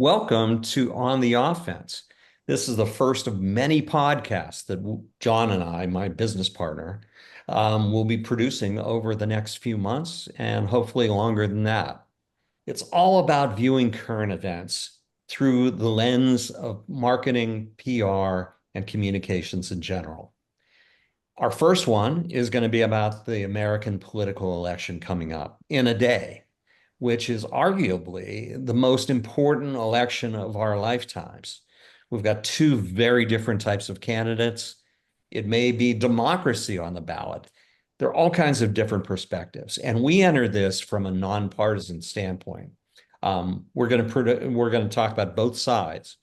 Welcome to On the Offense. This is the first of many podcasts that John and I, my business partner, will be producing over the next few months and hopefully longer than that. It's all about viewing current events through the lens of marketing, PR, and communications in general. Our first one is going to be about the American political election coming up in a day, which is arguably the most important election of our lifetimes. We've got two very different types of candidates. It may be democracy on the ballot. There are all kinds of different perspectives, and we enter this from a nonpartisan standpoint. We're going to talk about both sides,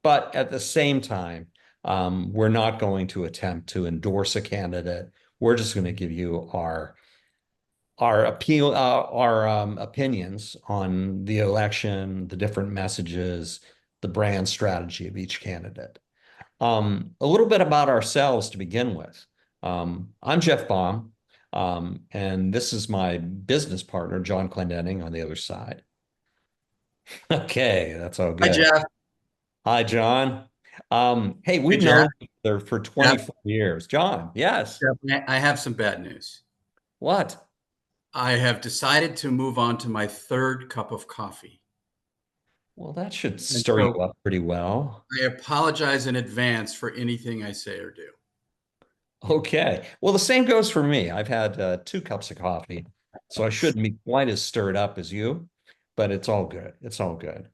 but at the same time, we're not going to attempt to endorse a candidate. We're just going to give you our opinions on the election, the different messages, the brand strategy of each candidate. A little bit about ourselves to begin with. I'm Jeff Baum, and this is my business partner, John Clendenning, on the other side. Okay, that's all Hi, good. Jeff. Hi, John. Hey, Hey, we've Jeff. known each other for Jeff, 24 years. John, yes. I have some bad news. What? I have decided to move on to my third cup of coffee. Well, that should And stir you so up pretty well. I apologize in advance for anything I say or do. Okay. Well, the same goes for me. I've had two cups of coffee, so I shouldn't be quite as stirred up as you, but it's all good. It's all good.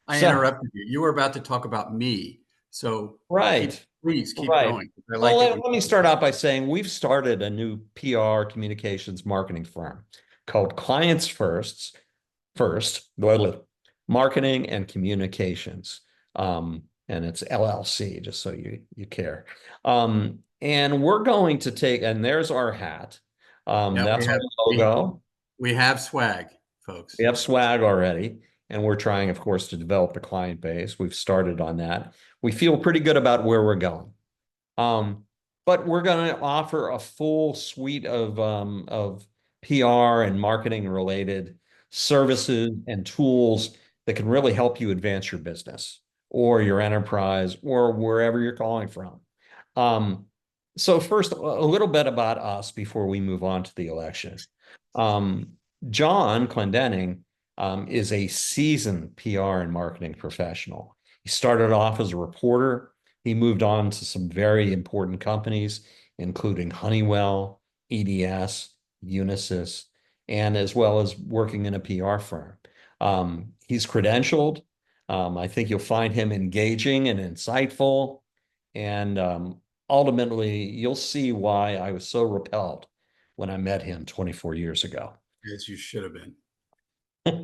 I So, interrupted you. You were about to talk about me. So right, please keep right. going. I Well, like it let, when let me start out by saying we've started a new PR communications marketing firm called Clients First, Marketing and Communications. And it's LLC, just so you care. And we're going to take, and there's our hat. yeah, That's our we, logo. we have swag, We folks. have swag already, and we're trying, of course, to develop the client base. We've started on that. We feel pretty good about where we're going. Um, but we're going to offer a full suite of PR and marketing related services and tools that can really help you advance your business or your enterprise or wherever you're calling from. Um, so first, a little bit about us before we move on to the election. Um, John Clendenning is a seasoned PR and marketing professional. He started off as a reporter. He moved on to some very important companies, including Honeywell, EDS, Unisys, and as well as working in a PR firm. He's credentialed. I think you'll find him engaging and insightful. And ultimately, you'll see why I was so repelled when I met him 24 years ago. As you should have been.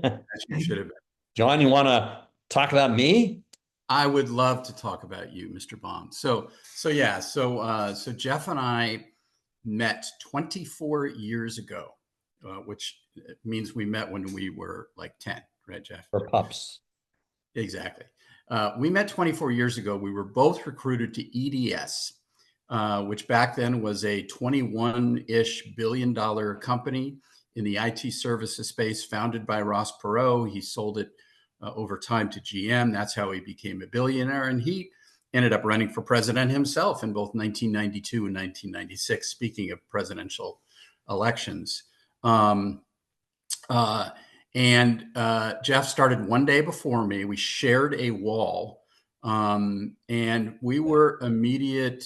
As you should have been. John, you want to talk about me? I would love to talk about you, Mr. Bond. So Jeff and I met 24 years ago, which means we met when we were like 10, right, Jeff? For pups. Exactly. We met 24 years ago. We were both recruited to EDS, which back then was a 21-ish billion-dollar company in the IT services space, founded by Ross Perot. He sold it over time to GM. That's how he became a billionaire. And he ended up running for president himself in both 1992 and 1996, speaking of presidential elections. Um, uh, and Jeff started one day before me. We shared a wall, and we were immediate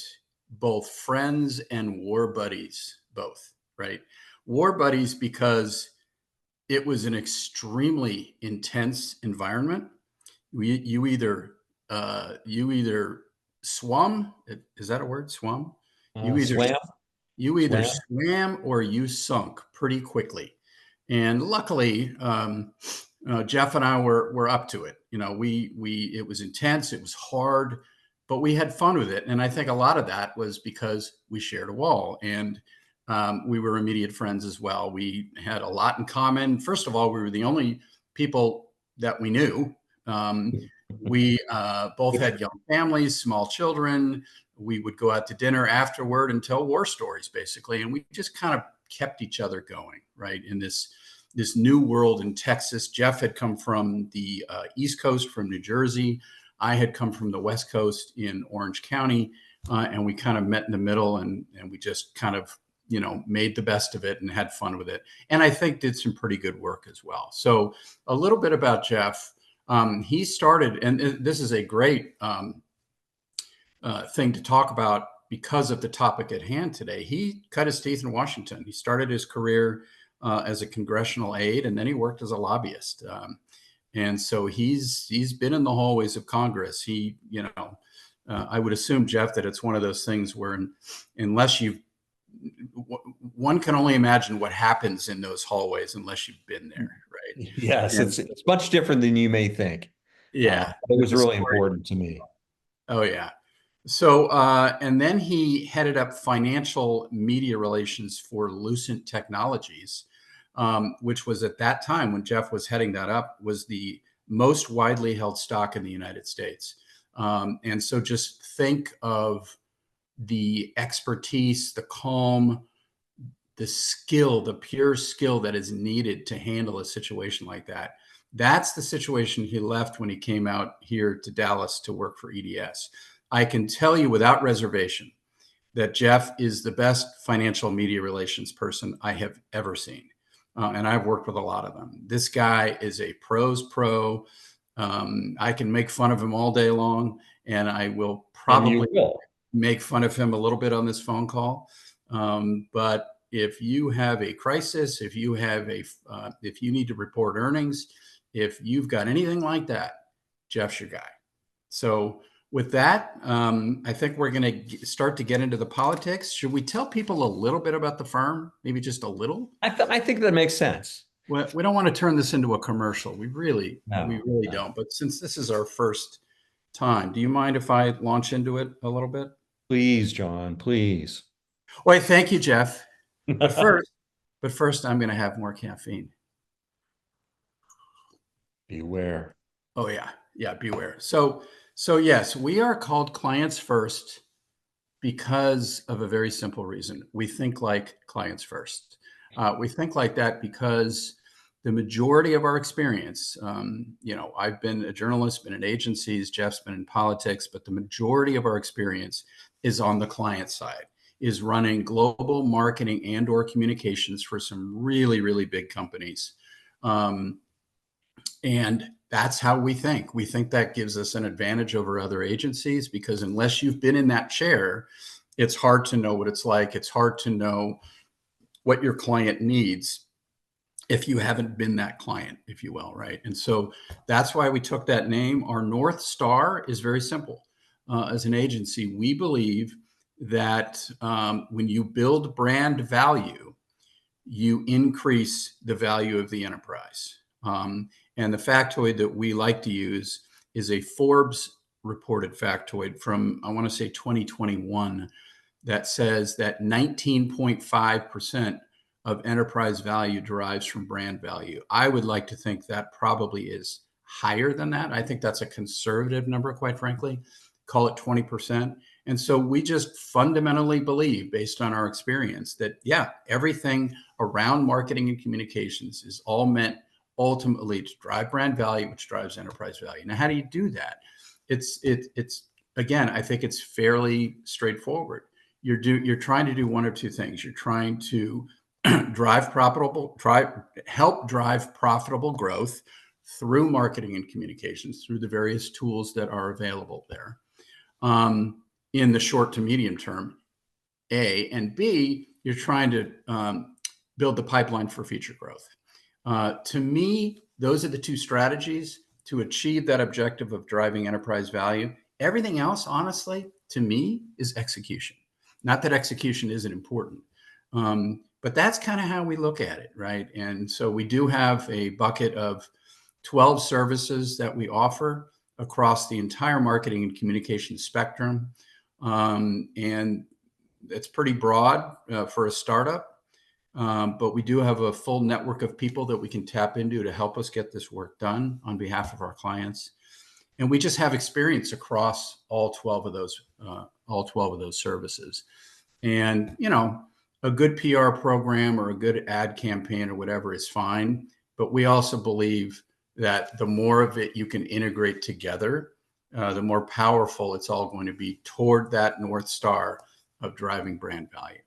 both friends and war buddies, both, right? War buddies because it was an extremely intense environment. You either swum. Is that a word? Swum. You either Swam, you either swam. swam or you sunk pretty quickly. And luckily, Jeff and I were up to it. You know, we it was intense, it was hard, but we had fun with it. And I think a lot of that was because we shared a wall and we were immediate friends as well. We had a lot in common. First of all, we were the only people that we knew. We both had young families, small children. We would go out to dinner afterward and tell war stories, basically, and we just kind of kept each other going, right? In this this new world in Texas. Jeff had come from the East Coast, from New Jersey. I had come from the West Coast in Orange County, and we kind of met in the middle, and we just kind of, made the best of it and had fun with it. And I think did some pretty good work as well. So a little bit about Jeff. He started, and this is a great thing to talk about because of the topic at hand today. He cut his teeth in Washington. He started his career as a congressional aide, and then he worked as a lobbyist. And so he's been in the hallways of Congress. I would assume, Jeff, that it's one of those things where unless one can only imagine what happens in those hallways unless you've been there, right? Yes, And it's much different than you may think. yeah, It was the really story. important to me. Oh yeah. So, and then he headed up financial media relations for Lucent Technologies, which was at that time when Jeff was heading that up, was the most widely held stock in the United States. And so just think of the expertise, the calm, the skill, the pure skill that is needed to handle a situation like that. That's the situation he left when he came out here to Dallas to work for EDS. I can tell you without reservation that Jeff is the best financial media relations person I have ever seen. And I've worked with a lot of them. This guy is a pro's pro. I can make fun of him all day long, and I will And you probably will. make fun of him a little bit on this phone call. But if you have a crisis, if you need to report earnings, if you've got anything like that, Jeff's your guy. So with that, I think we're going to start to get into the politics. Should we tell people a little bit about the firm? Maybe just a little? I think that makes sense. Well, we don't want to turn this into a commercial. We really No. don't. But since this is our first time, do you mind if I launch into it a little bit? Please, John, please. Wait, thank you, Jeff. But first, I'm going to have more caffeine. Beware. Oh yeah, beware. So yes, we are called clients first because of a very simple reason. We think like clients first. We think like that because the majority of our experience, I've been a journalist, been in agencies, Jeff's been in politics, but the majority of our experience is on the client side, is running global marketing and or communications for some really, really big companies. And that's how we think. We think that gives us an advantage over other agencies because unless you've been in that chair, it's hard to know what it's like. It's hard to know what your client needs if you haven't been that client, if you will, right? And so that's why we took that name. Our North Star is very simple. As an agency, we believe that when you build brand value, you increase the value of the enterprise. And the factoid that we like to use is a Forbes reported factoid from, I want to say 2021, that says that 19.5% of enterprise value derives from brand value. I would like to think that probably is higher than that. I think that's a conservative number, quite frankly. Call it 20%. And so we just fundamentally believe, based on our experience, that everything around marketing and communications is all meant ultimately to drive brand value, which drives enterprise value. Now, how do you do that? It's again, I think it's fairly straightforward. You're trying to do one or two things. You're trying to help drive profitable growth through marketing and communications, through the various tools that are available there. In the short to medium term, A, and B, you're trying to build the pipeline for future growth. To me, those are the two strategies to achieve that objective of driving enterprise value. Everything else, honestly, to me, is execution. Not that execution isn't important, but that's kind of how we look at it, right? And so we do have a bucket of 12 services that we offer across the entire marketing and communication spectrum. And it's pretty broad for a startup. But we do have a full network of people that we can tap into to help us get this work done on behalf of our clients. And we just have experience across all 12 of those services. And, a good PR program or a good ad campaign or whatever is fine. But we also believe that the more of it you can integrate together, the more powerful it's all going to be toward that North Star of driving brand value.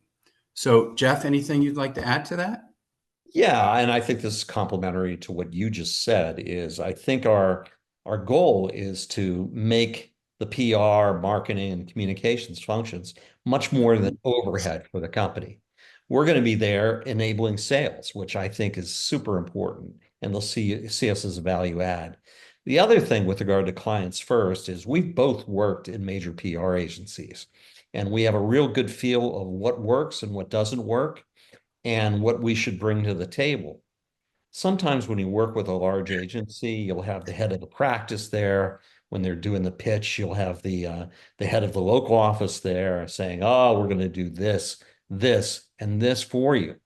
So, Jeff, anything you'd like to add to that? Yeah, and I think this is complementary to what you just said is I think our goal is to make the PR, marketing, and communications functions much more than overhead for the company. We're going to be there enabling sales, which I think is super important, and they'll see us as a value add. The other thing with regard to clients first is we've both worked in major PR agencies, and we have a real good feel of what works and what doesn't work and what we should bring to the table. Sometimes when you work with a large agency, you'll have the head of the practice there. When they're doing the pitch, you'll have the head of the local office there saying, "Oh, we're going to do this, this, and this for you."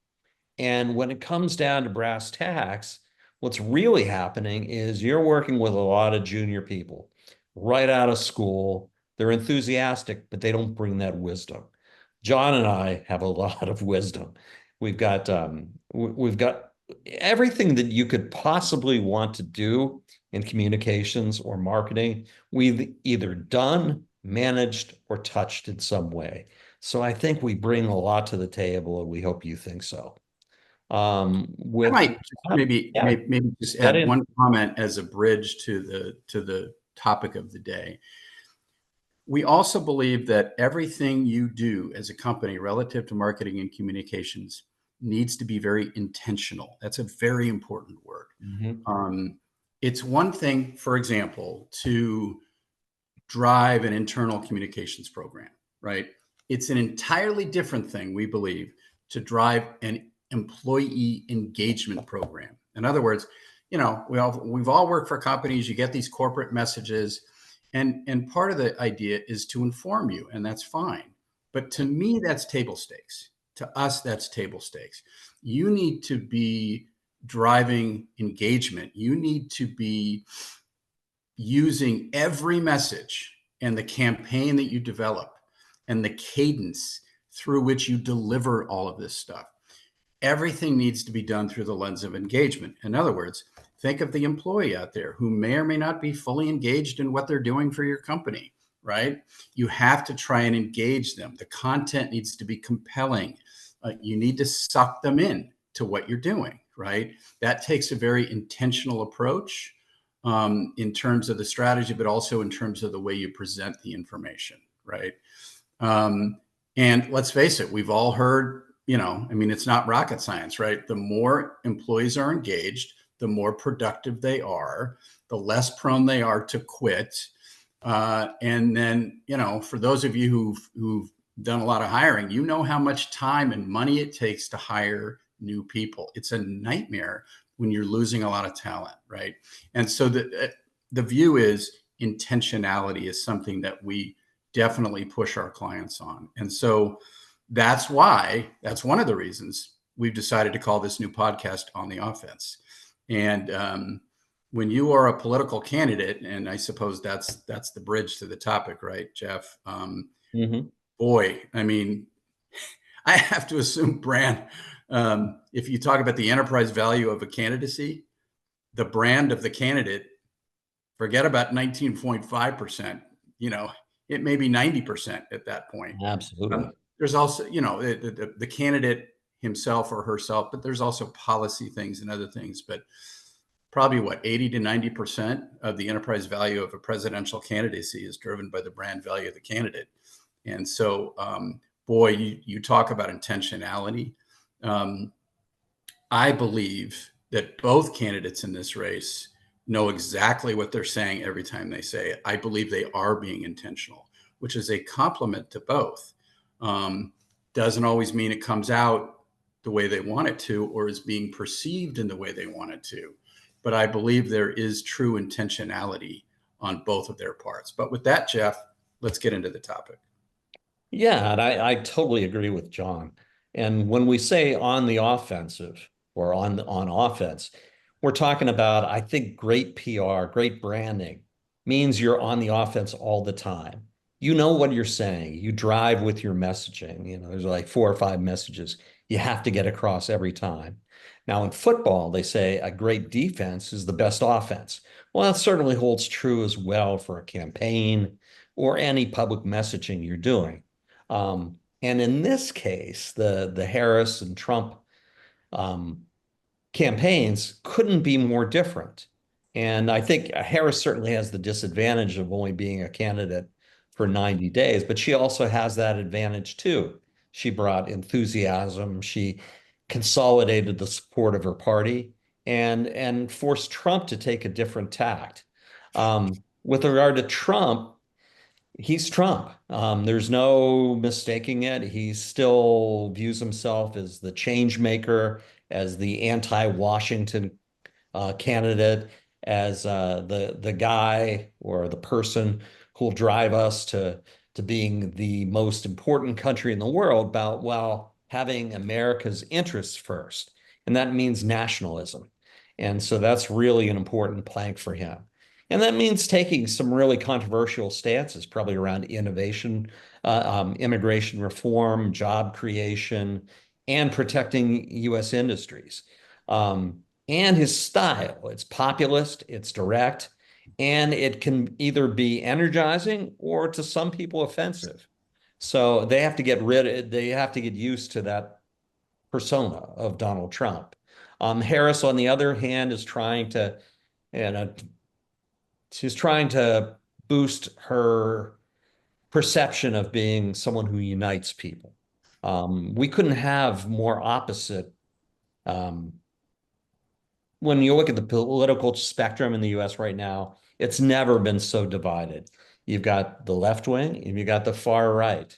And when it comes down to brass tacks, what's really happening is you're working with a lot of junior people right out of school. They're enthusiastic, but they don't bring that wisdom. John and I have a lot of wisdom. We've got everything that you could possibly want to do in communications or marketing. We've either done, managed, or touched in some way. So I think we bring a lot to the table, and we hope you think so. I With might just yeah, maybe just get add in. one comment as a bridge to the topic of the day. We also believe that everything you do as a company relative to marketing and communications needs to be very intentional. That's a very important word. Mhm. Um, it's one thing, for example, to drive an internal communications program, right? It's an entirely different thing, we believe, to drive an employee engagement program. In other words, we've all worked for companies. You get these corporate messages, and part of the idea is to inform you, and that's fine. But to me, that's table stakes. To us, that's table stakes. You need to be driving engagement. You need to be using every message and the campaign that you develop and the cadence through which you deliver all of this stuff. Everything needs to be done through the lens of engagement. In other words, think of the employee out there who may or may not be fully engaged in what they're doing for your company, right? You have to try and engage them. The content needs to be compelling. You need to suck them in to what you're doing, right? That takes a very intentional approach in terms of the strategy, but also in terms of the way you present the information, right? Um, and let's face it, we've all heard, I mean, it's not rocket science, right? The more employees are engaged, the more productive they are, the less prone they are to quit. And then, for those of you who've done a lot of hiring, you know how much time and money it takes to hire new people. It's a nightmare when you're losing a lot of talent, right? And so the view is intentionality is something that we definitely push our clients on. And so that's one of the reasons we've decided to call this new podcast On the Offense. And when you are a political candidate, and I suppose that's the bridge to the topic, right, Jeff? Mhm. Boy, I mean, I have to assume brand. If you talk about the enterprise value of a candidacy, the brand of the candidate, forget about 19.5%, it may be 90% at that point. Absolutely. There's also, the candidate himself or herself, but there's also policy things and other things. But probably what, 80 to 90% of the enterprise value of a presidential candidacy is driven by the brand value of the candidate. And so, boy, you talk about intentionality. Um, I believe that both candidates in this race know exactly what they're saying every time they say it. I believe they are being intentional, which is a compliment to both. Um, doesn't always mean it comes out the way they want it to or is being perceived in the way they want it to. But I believe there is true intentionality on both of their parts. But with that, Jeff, let's get into the topic. Yeah, and I totally agree with John. And when we say on the offensive or on offense, we're talking about, I think, great PR, great branding means you're on the offense all the time. you know what you're saying. You drive with your messaging. You know, there's like 4 or 5 messages you have to get across every time. Now, in football, they say a great defense is the best offense. Well, that certainly holds true as well for a campaign or any public messaging you're doing. And in this case, the Harris and Trump um, campaigns couldn't be more different. And I think Harris certainly has the disadvantage of only being a candidate for 90 days, but she also has that advantage too. She brought enthusiasm, she consolidated the support of her party and forced Trump to take a different tact. With regard to Trump, he's Trump. There's no mistaking it. He still views himself as the change maker, as the anti-Washington candidate, as the guy or the person who'll drive us to being the most important country in the world, about while having America's interests first, and that means nationalism. And so that's really an important plank for him. And that means taking some really controversial stances, probably around innovation, immigration reform, job creation, and protecting U.S. industries. And his style. It's populist, it's direct, and it can either be energizing or to some people offensive. So they have to get used to that persona of Donald Trump. Harris, on the other hand, is trying to, you know, she's trying to boost her perception of being someone who unites people. We couldn't have more opposite um, when you look at the political spectrum in the US right now, it's never been so divided. You've got the left wing and you've got the far right.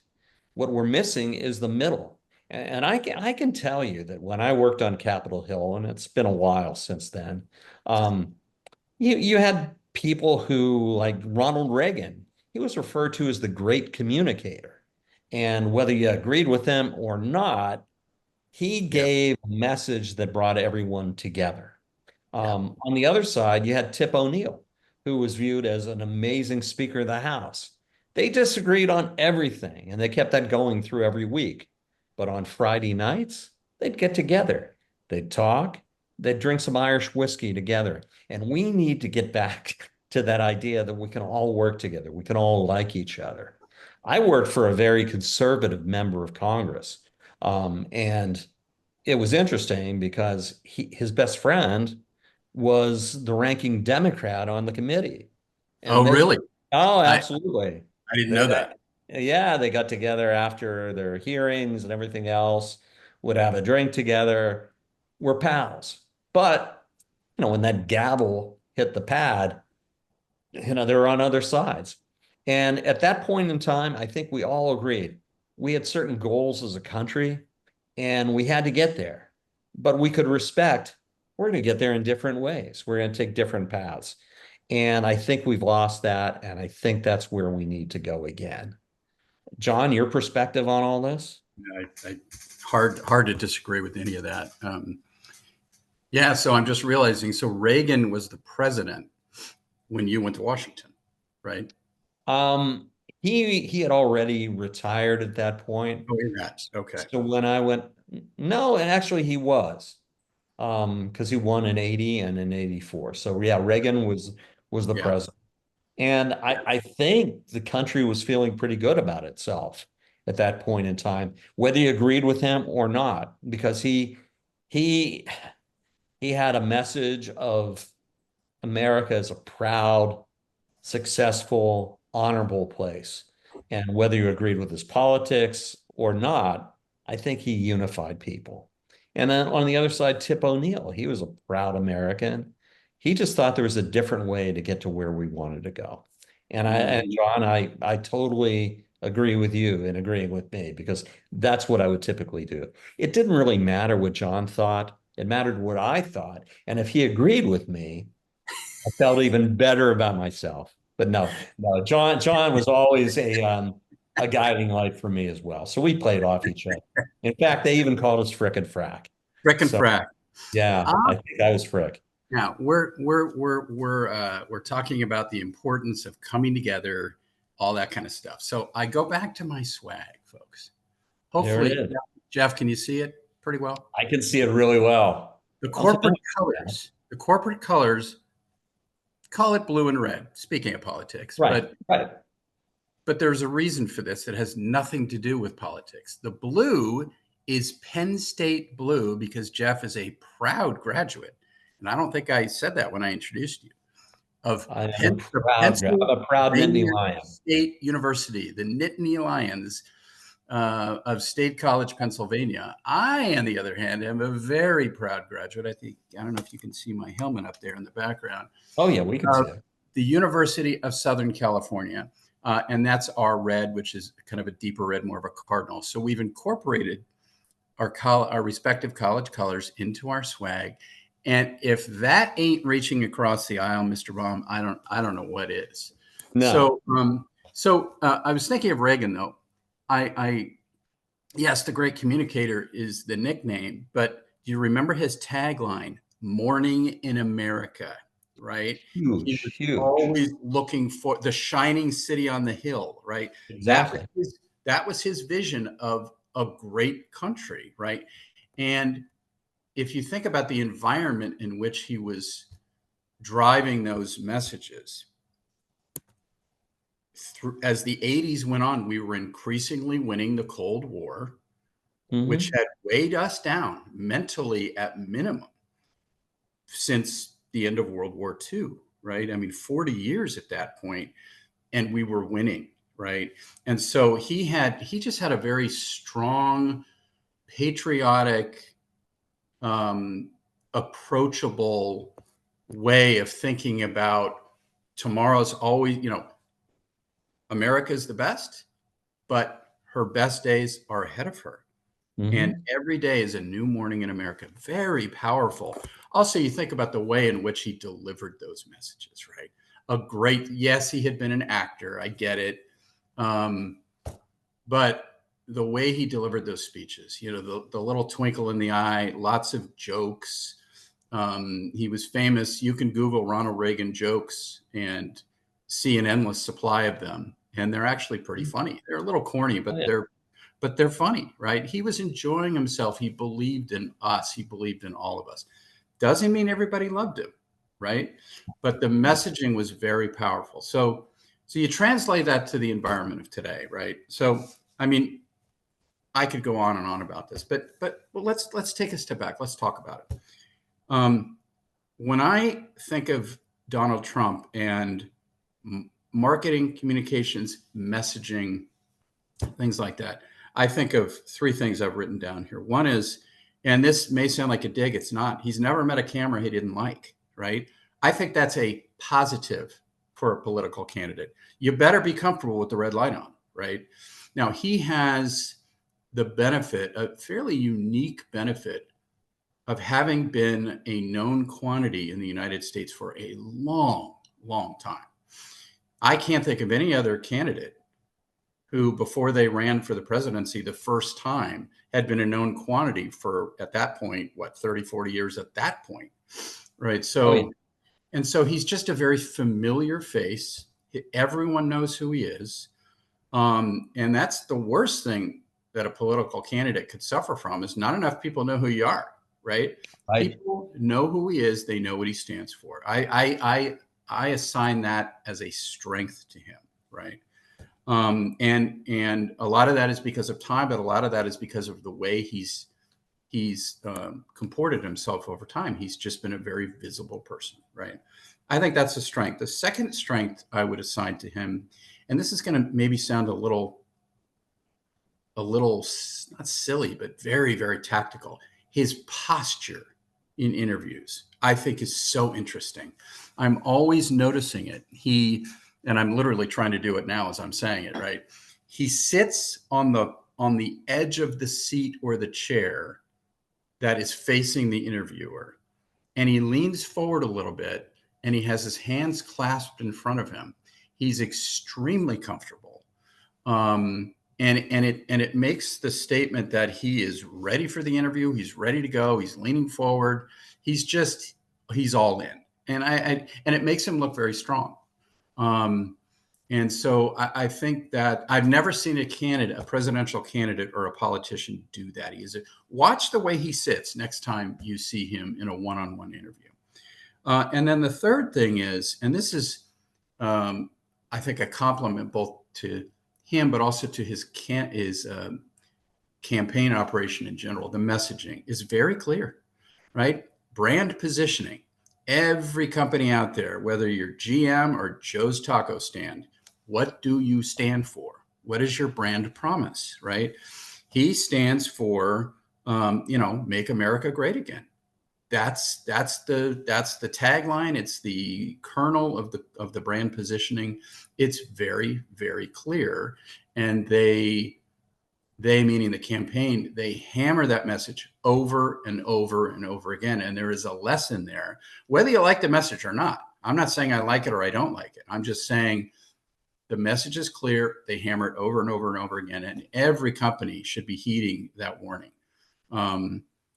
What we're missing is the middle. And I can tell you that when I worked on Capitol Hill, and it's been a while since then, um, you had people who, like Ronald Reagan, he was referred to as the great communicator. And whether you agreed with him or not, he Yeah. gave a message that brought everyone together. Yeah. On the other side, you had Tip O'Neill, who was viewed as an amazing Speaker of the House. They disagreed on everything, and they kept that going through every week. But on Friday nights, they'd get together, they'd talk, they'd drink some Irish whiskey together. And we need to get back to that idea that we can all work together, we can all like each other. I worked for a very conservative member of Congress, and it was interesting because his best friend was the ranking Democrat on the committee. Oh, And really? oh, I, absolutely. I didn't They, know that. yeah, they got together after their hearings and everything else, would have a drink together. We're pals. But, when that gavel hit the pad, they were on other sides. And at that point in time, I think we all agreed we had certain goals as a country and we had to get there. But we could respect we're going to get there in different ways. We're going to take different paths. And I think we've lost that. And I think that's where we need to go again. John, your perspective on all this? Hard to disagree with any of that. Yeah, so I'm just realizing. So Reagan was the president when you went to Washington, right? Um, he had already retired at that point. Oh, you're not. Okay. So when I went, no, and actually he was. Because he won in 80 and in 84. So yeah, Reagan was the Yeah. president. And I think the country was feeling pretty good about itself at that point in time, whether you agreed with him or not, because he he had a message of America as a proud, successful, honorable place. And whether you agreed with his politics or not, I think he unified people. And then on the other side, Tip O'Neill, he was a proud American. He just thought there was a different way to get to where we wanted to go. And Mhm. John, I totally agree with you in agreeing with me because that's what I would typically do. It didn't really matter what John thought. It mattered what I thought. And if he agreed with me, I felt even better about myself. But no, John was always a guiding light for me as well. So we played off each other. In fact, they even called us Frick and Frack. Frick and So frack. yeah, I think I was Frick. Now we're talking about the importance of coming together all that kind of stuff. So I go back to my swag, folks. There it Hopefully, is. Jeff, can you see it pretty well? I can see it really well. The Also, corporate colors, the corporate colors, call it blue and red, speaking of politics, right, right. but there's a reason for this that has nothing to do with politics. The blue is Penn State blue because Jeff is a proud graduate. And I don't think I said that when I introduced you of I am Penn, the Penn State, I'm a proud Nittany Penn Lion. State University, the Nittany Lions of State College, Pennsylvania. I, on the other hand, am a very proud graduate. I don't know if you can see my helmet up there in the background. Oh yeah, we can see it. The University of Southern California. And that's our red, which is kind of a deeper red, more of a cardinal. So we've incorporated our respective college colors into our swag. And if that ain't reaching across the aisle, Mr. Baum, I don't know what is. No. So I was thinking of Reagan though. Yes, the great communicator is the nickname, but do you remember his tagline, "Morning in America," right? He was Huge, huge. always looking for the shining city on the hill, right? Exactly. That was his vision of a great country, right? And if you think about the environment in which he was driving those messages, as the 80s went on, we were increasingly winning the Cold War, which had weighed us down mentally at minimum since the end of World War II, right? I mean, 40 years at that point, and we were winning, right? And so he just had a very strong, patriotic, approachable way of thinking about tomorrow's always, America's the best, but her best days are ahead of her. And every day is a new morning in America. Very powerful. Also, you think about the way in which he delivered those messages, right? Yes, he had been an actor. I get it. But the way he delivered those speeches, the little twinkle in the eye, lots of jokes. He was famous. You can Google Ronald Reagan jokes and see an endless supply of them. And they're actually pretty funny. They're a little corny, but they're funny, right? He was enjoying himself. He believed in us. He believed in all of us. Doesn't mean everybody loved him, right? But the messaging was very powerful. So you translate that to the environment of today, right? So, I mean, I could go on and on about this, but let's take a step back. Let's talk about it. When I think of Donald Trump and marketing, communications, messaging, things like that, I think of three things I've written down here. One is, and this may sound like a dig, it's not, he's never met a camera he didn't like, right? I think that's a positive for a political candidate. You better be comfortable with the red light on, right? Now, he has the benefit, a fairly unique benefit, of having been a known quantity in the United States for a long, long time. I can't think of any other candidate who, before they ran for the presidency the first time, had been a known quantity for, at that point, 30, 40 years at that point, right? So, and so he's just a very familiar face. Everyone knows who he is. And that's the worst thing that a political candidate could suffer from, is not enough people know who you are, right? People know who he is. They know what he stands for. I assign that as a strength to him, right? And a lot of that is because of time, but a lot of that is because of the way he's comported himself over time. He's just been a very visible person, right? I think that's a strength. The second strength I would assign to him, and this is going to maybe sound a little not silly, but very, very tactical. His posture in interviews, I think, is so interesting. I'm always noticing it. And I'm literally trying to do it now as I'm saying it, right? He sits on the edge of the seat or the chair that is facing the interviewer, and he leans forward a little bit, and he has his hands clasped in front of him. He's extremely comfortable. And it makes the statement that he is ready for the interview. He's ready to go. He's leaning forward. He's all in. And it makes him look very strong. And so I think that I've never seen a candidate, a presidential candidate or a politician do that. Watch the way he sits next time you see him in a one-on-one interview. And then the third thing is, and this is, I think, a compliment both to him, but also to his campaign operation in general. The messaging is very clear, right? Brand positioning. Every company out there, whether you're GM or Joe's Taco Stand, what do you stand for? What is your brand promise, right? He stands for, make America great again. That's the tagline. It's the kernel of the brand positioning. It's very, very clear, and they meaning the campaign, they hammer that message over and over and over again. And there is a lesson there, whether you like the message or not. I'm not saying I like it or I don't like it. I'm just saying the message is clear. They hammer it over and over and over again. And every company should be heeding that warning.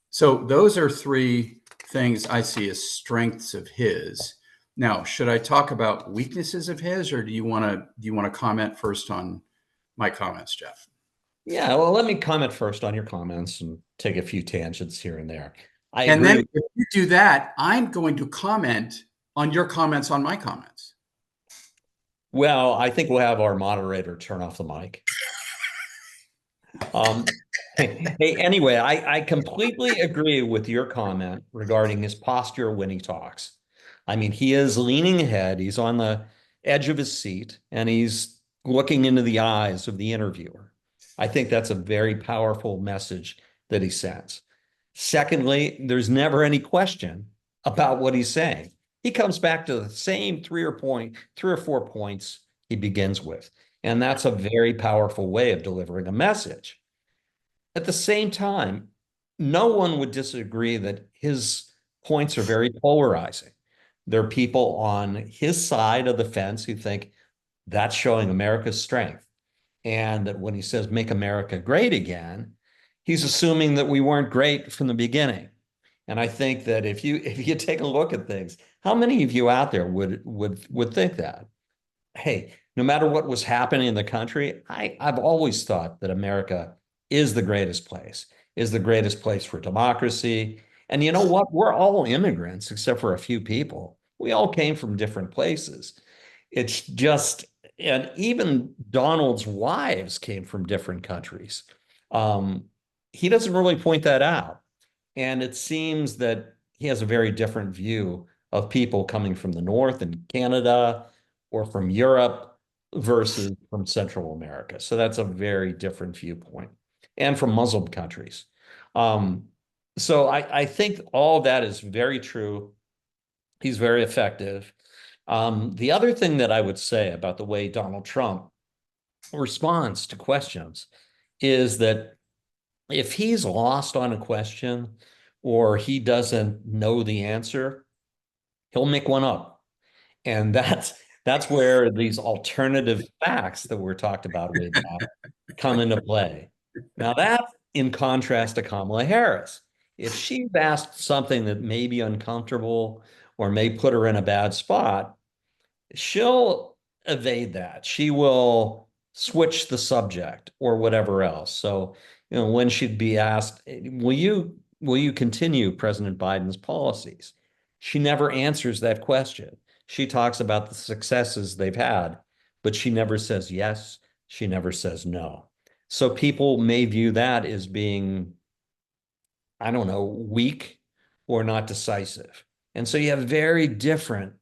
So those are three things I see as strengths of his. Now, should I talk about weaknesses of his, or do you want to comment first on my comments, Jeff? Yeah, well, let me comment first on your comments and take a few tangents here and there. I And agree then with, if you do that, I'm going to comment on your comments on my comments. well, I think we'll have our moderator turn off the mic. Hey, anyway, I completely agree with your comment regarding his posture when he talks. I mean, he is leaning ahead, he's on the edge of his seat, and he's looking into the eyes of the interviewer. I think that's a very powerful message that he sends. Secondly, there's never any question about what he's saying. He comes back to the same three or four points he begins with. And that's a very powerful way of delivering a message. At the same time, no one would disagree that his points are very polarizing. There are people on his side of the fence who think that's showing America's strength. And that when he says make America great again, he's assuming that we weren't great from the beginning. And I think that if you take a look at things, how many of you out there would think that? Hey, no matter what was happening in the country, I've always thought that America is the greatest place, is the greatest place for democracy. And you know what? We're all immigrants, except for a few people. We all came from different places. It's just, and even Donald's wives came from different countries. Um, he doesn't really point that out. And it seems that he has a very different view of people coming from the North and Canada or from Europe versus from Central America. So that's a very different viewpoint, and from Muslim countries. Um, so I think all that is very true. He's very effective. The other thing that I would say about the way Donald Trump responds to questions is that if he's lost on a question or he doesn't know the answer, he'll make one up. And that's where these alternative facts that we're talked about with come into play. Now that in contrast to Kamala Harris, if she's asked something that may be uncomfortable or may put her in a bad spot, she'll evade that. She will switch the subject or whatever else. So, when she'd be asked, will you continue President Biden's policies? She never answers that question. She talks about the successes they've had, but she never says yes. She never says no. So people may view that as being, I don't know, weak or not decisive. And so you have very different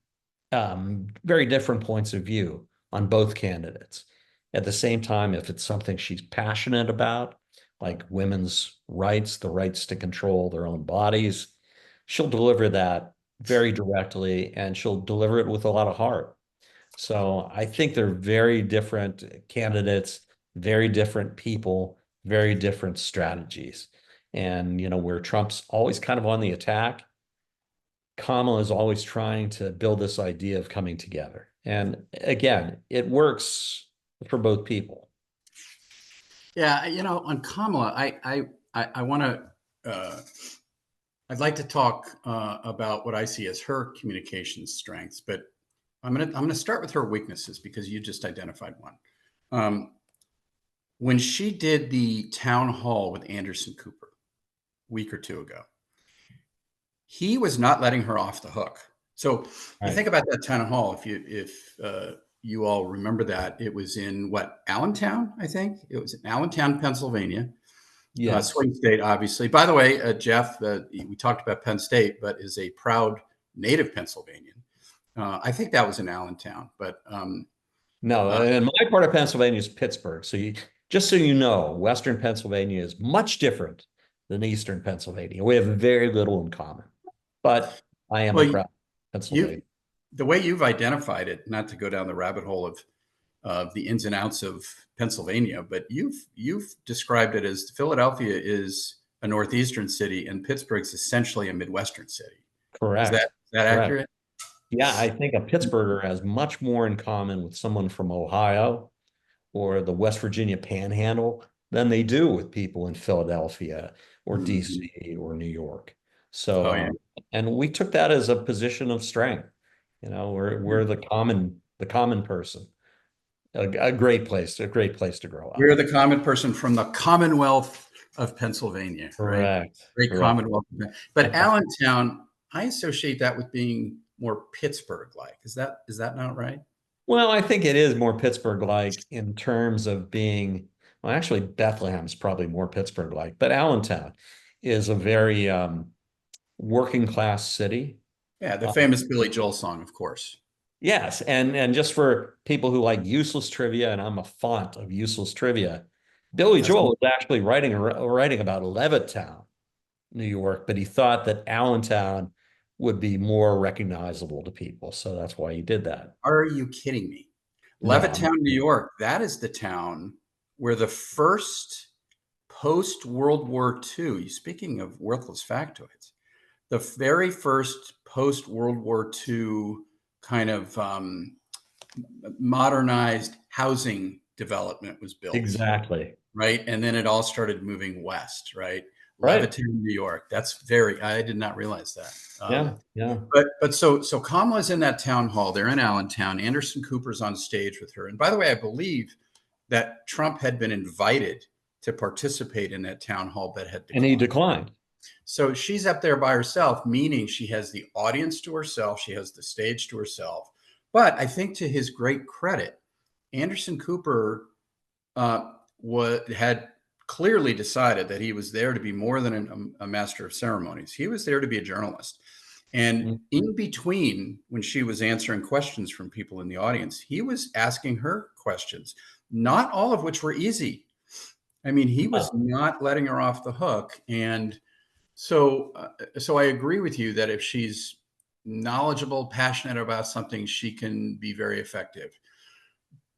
points of view on both candidates. At the same time, if it's something she's passionate about, like women's rights, the rights to control their own bodies, she'll deliver that very directly and she'll deliver it with a lot of heart. So I think they're very different candidates, very different people, very different strategies. And, where Trump's always kind of on the attack, Kamala is always trying to build this idea of coming together. And again, it works for both people. Yeah, on Kamala, I want to. I'd like to talk about what I see as her communication strengths, but I'm gonna start with her weaknesses because you just identified one. Um, when she did the town hall with Anderson Cooper a week or two ago, he was not letting her off the hook. So you Right. think about that town hall. If you all remember that, it was in what, Allentown, I think it was in Allentown, Pennsylvania, Yes. swing state, obviously. By the way, Jeff, we talked about Penn State, but is a proud native Pennsylvanian. I think that was in Allentown, but No, uh, and my part of Pennsylvania is Pittsburgh. So just so you know, Western Pennsylvania is much different than Eastern Pennsylvania. We have very little in common, but I am a well, proud Pennsylvania. you the way you've identified it, not to go down the rabbit hole of the ins and outs of Pennsylvania, but you've described it as Philadelphia is a northeastern city and Pittsburgh's essentially a midwestern city. Correct. Is that Correct. accurate? Yeah, I think a Pittsburgher has much more in common with someone from Ohio or the West Virginia Panhandle than they do with people in Philadelphia or Mhm. DC or New York. So, Oh yeah. and we took that as a position of strength. You know, we're the common person. A great place to grow up. We're the common person from the Commonwealth of Pennsylvania, right? Correct. Great Correct. Commonwealth. But Allentown, I associate that with being more Pittsburgh-like. Is that not right? Well, I think it is more Pittsburgh-like in terms of being, well, actually, Bethlehem's probably more Pittsburgh-like, but Allentown is a very working class city. Yeah, the Uh, famous Billy Joel song, of course. yes, and just for people who like useless trivia, and I'm a font of useless trivia, Billy That's Joel was actually writing about Levittown, New York, but he thought that Allentown would be more recognizable to people, so that's why he did that. Are you kidding me? No, I'm Levittown, New York, that is the town where the first post World War II, speaking of worthless factoids, the very first post World War II kind of modernized housing development was built, exactly right? And then it all started moving west, right? right. Levittown, New York. I did not realize that. Yeah, yeah. But so Kamala's in that town hall. They're in Allentown. Anderson Cooper's on stage with her. And by the way, I believe that Trump had been invited to participate in that town hall, but had And he declined. declined. So she's up there by herself, meaning she has the audience to herself, she has the stage to herself. But I think to his great credit, Anderson Cooper had clearly decided that he was there to be more than a master of ceremonies. He was there to be a journalist. And Mm. in between, when she was answering questions from people in the audience, he was asking her questions, not all of which were easy. I mean, he was No. not letting her off the hook. And so I agree with you that if she's knowledgeable, passionate about something, she can be very effective.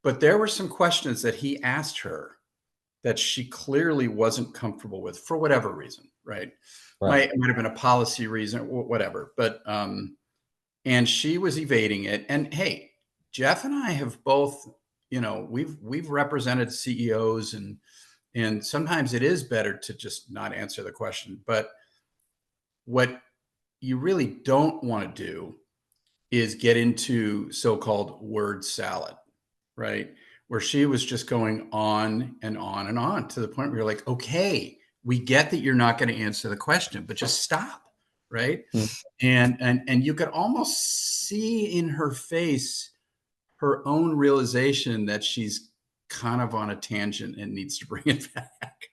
But there were some questions that he asked her that she clearly wasn't comfortable with for whatever reason, right? Right. Might have been a policy reason or whatever, but and she was evading it. And hey, Jeff and I have both, we've represented CEOs, and sometimes it is better to just not answer the question. But what you really don't want to do is get into so-called word salad, right? Where she was just going on and on and on to the point where you're like, okay, we get that you're not going to answer the question, but just stop, right? Mm. And you could almost see in her face her own realization that she's kind of on a tangent and needs to bring it back.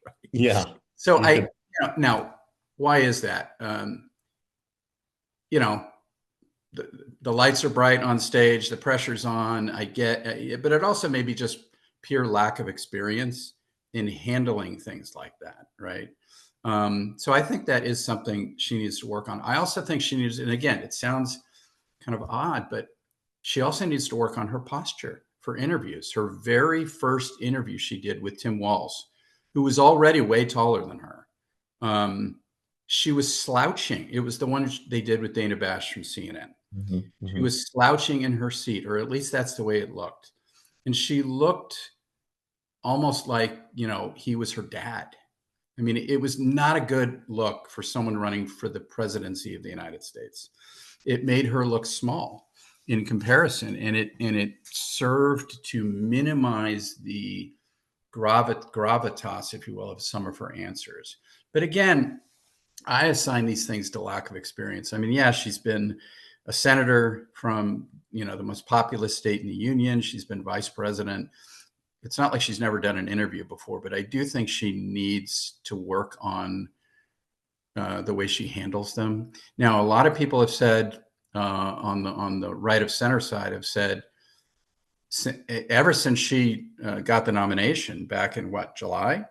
Right? Yeah. So You could, now, why is that? You know, the lights are bright on stage, the pressure's on. I get, but it also may be just pure lack of experience in handling things like that, right? So I think that is something she needs to work on. I also think she needs, and again, it sounds kind of odd, but she also needs to work on her posture for interviews. Her very first interview she did with Tim Walz, who was already way taller than her. She was slouching. It was the one they did with Dana Bash from CNN. mhm, She mhm. was slouching in her seat, or at least that's the way it looked. And she looked almost like, he was her dad. I mean, it was not a good look for someone running for the presidency of the United States. It made her look small. in comparison, and it served to minimize the gravitas, if you will, of some of her answers. But again, I assign these things to lack of experience. I mean, yeah, she's been a senator from, the most populous state in the union. She's been vice president. It's not like she's never done an interview before, but I do think she needs to work on the way she handles them. Now, a lot of people have said on the right of center side have said ever since she got the nomination back in July,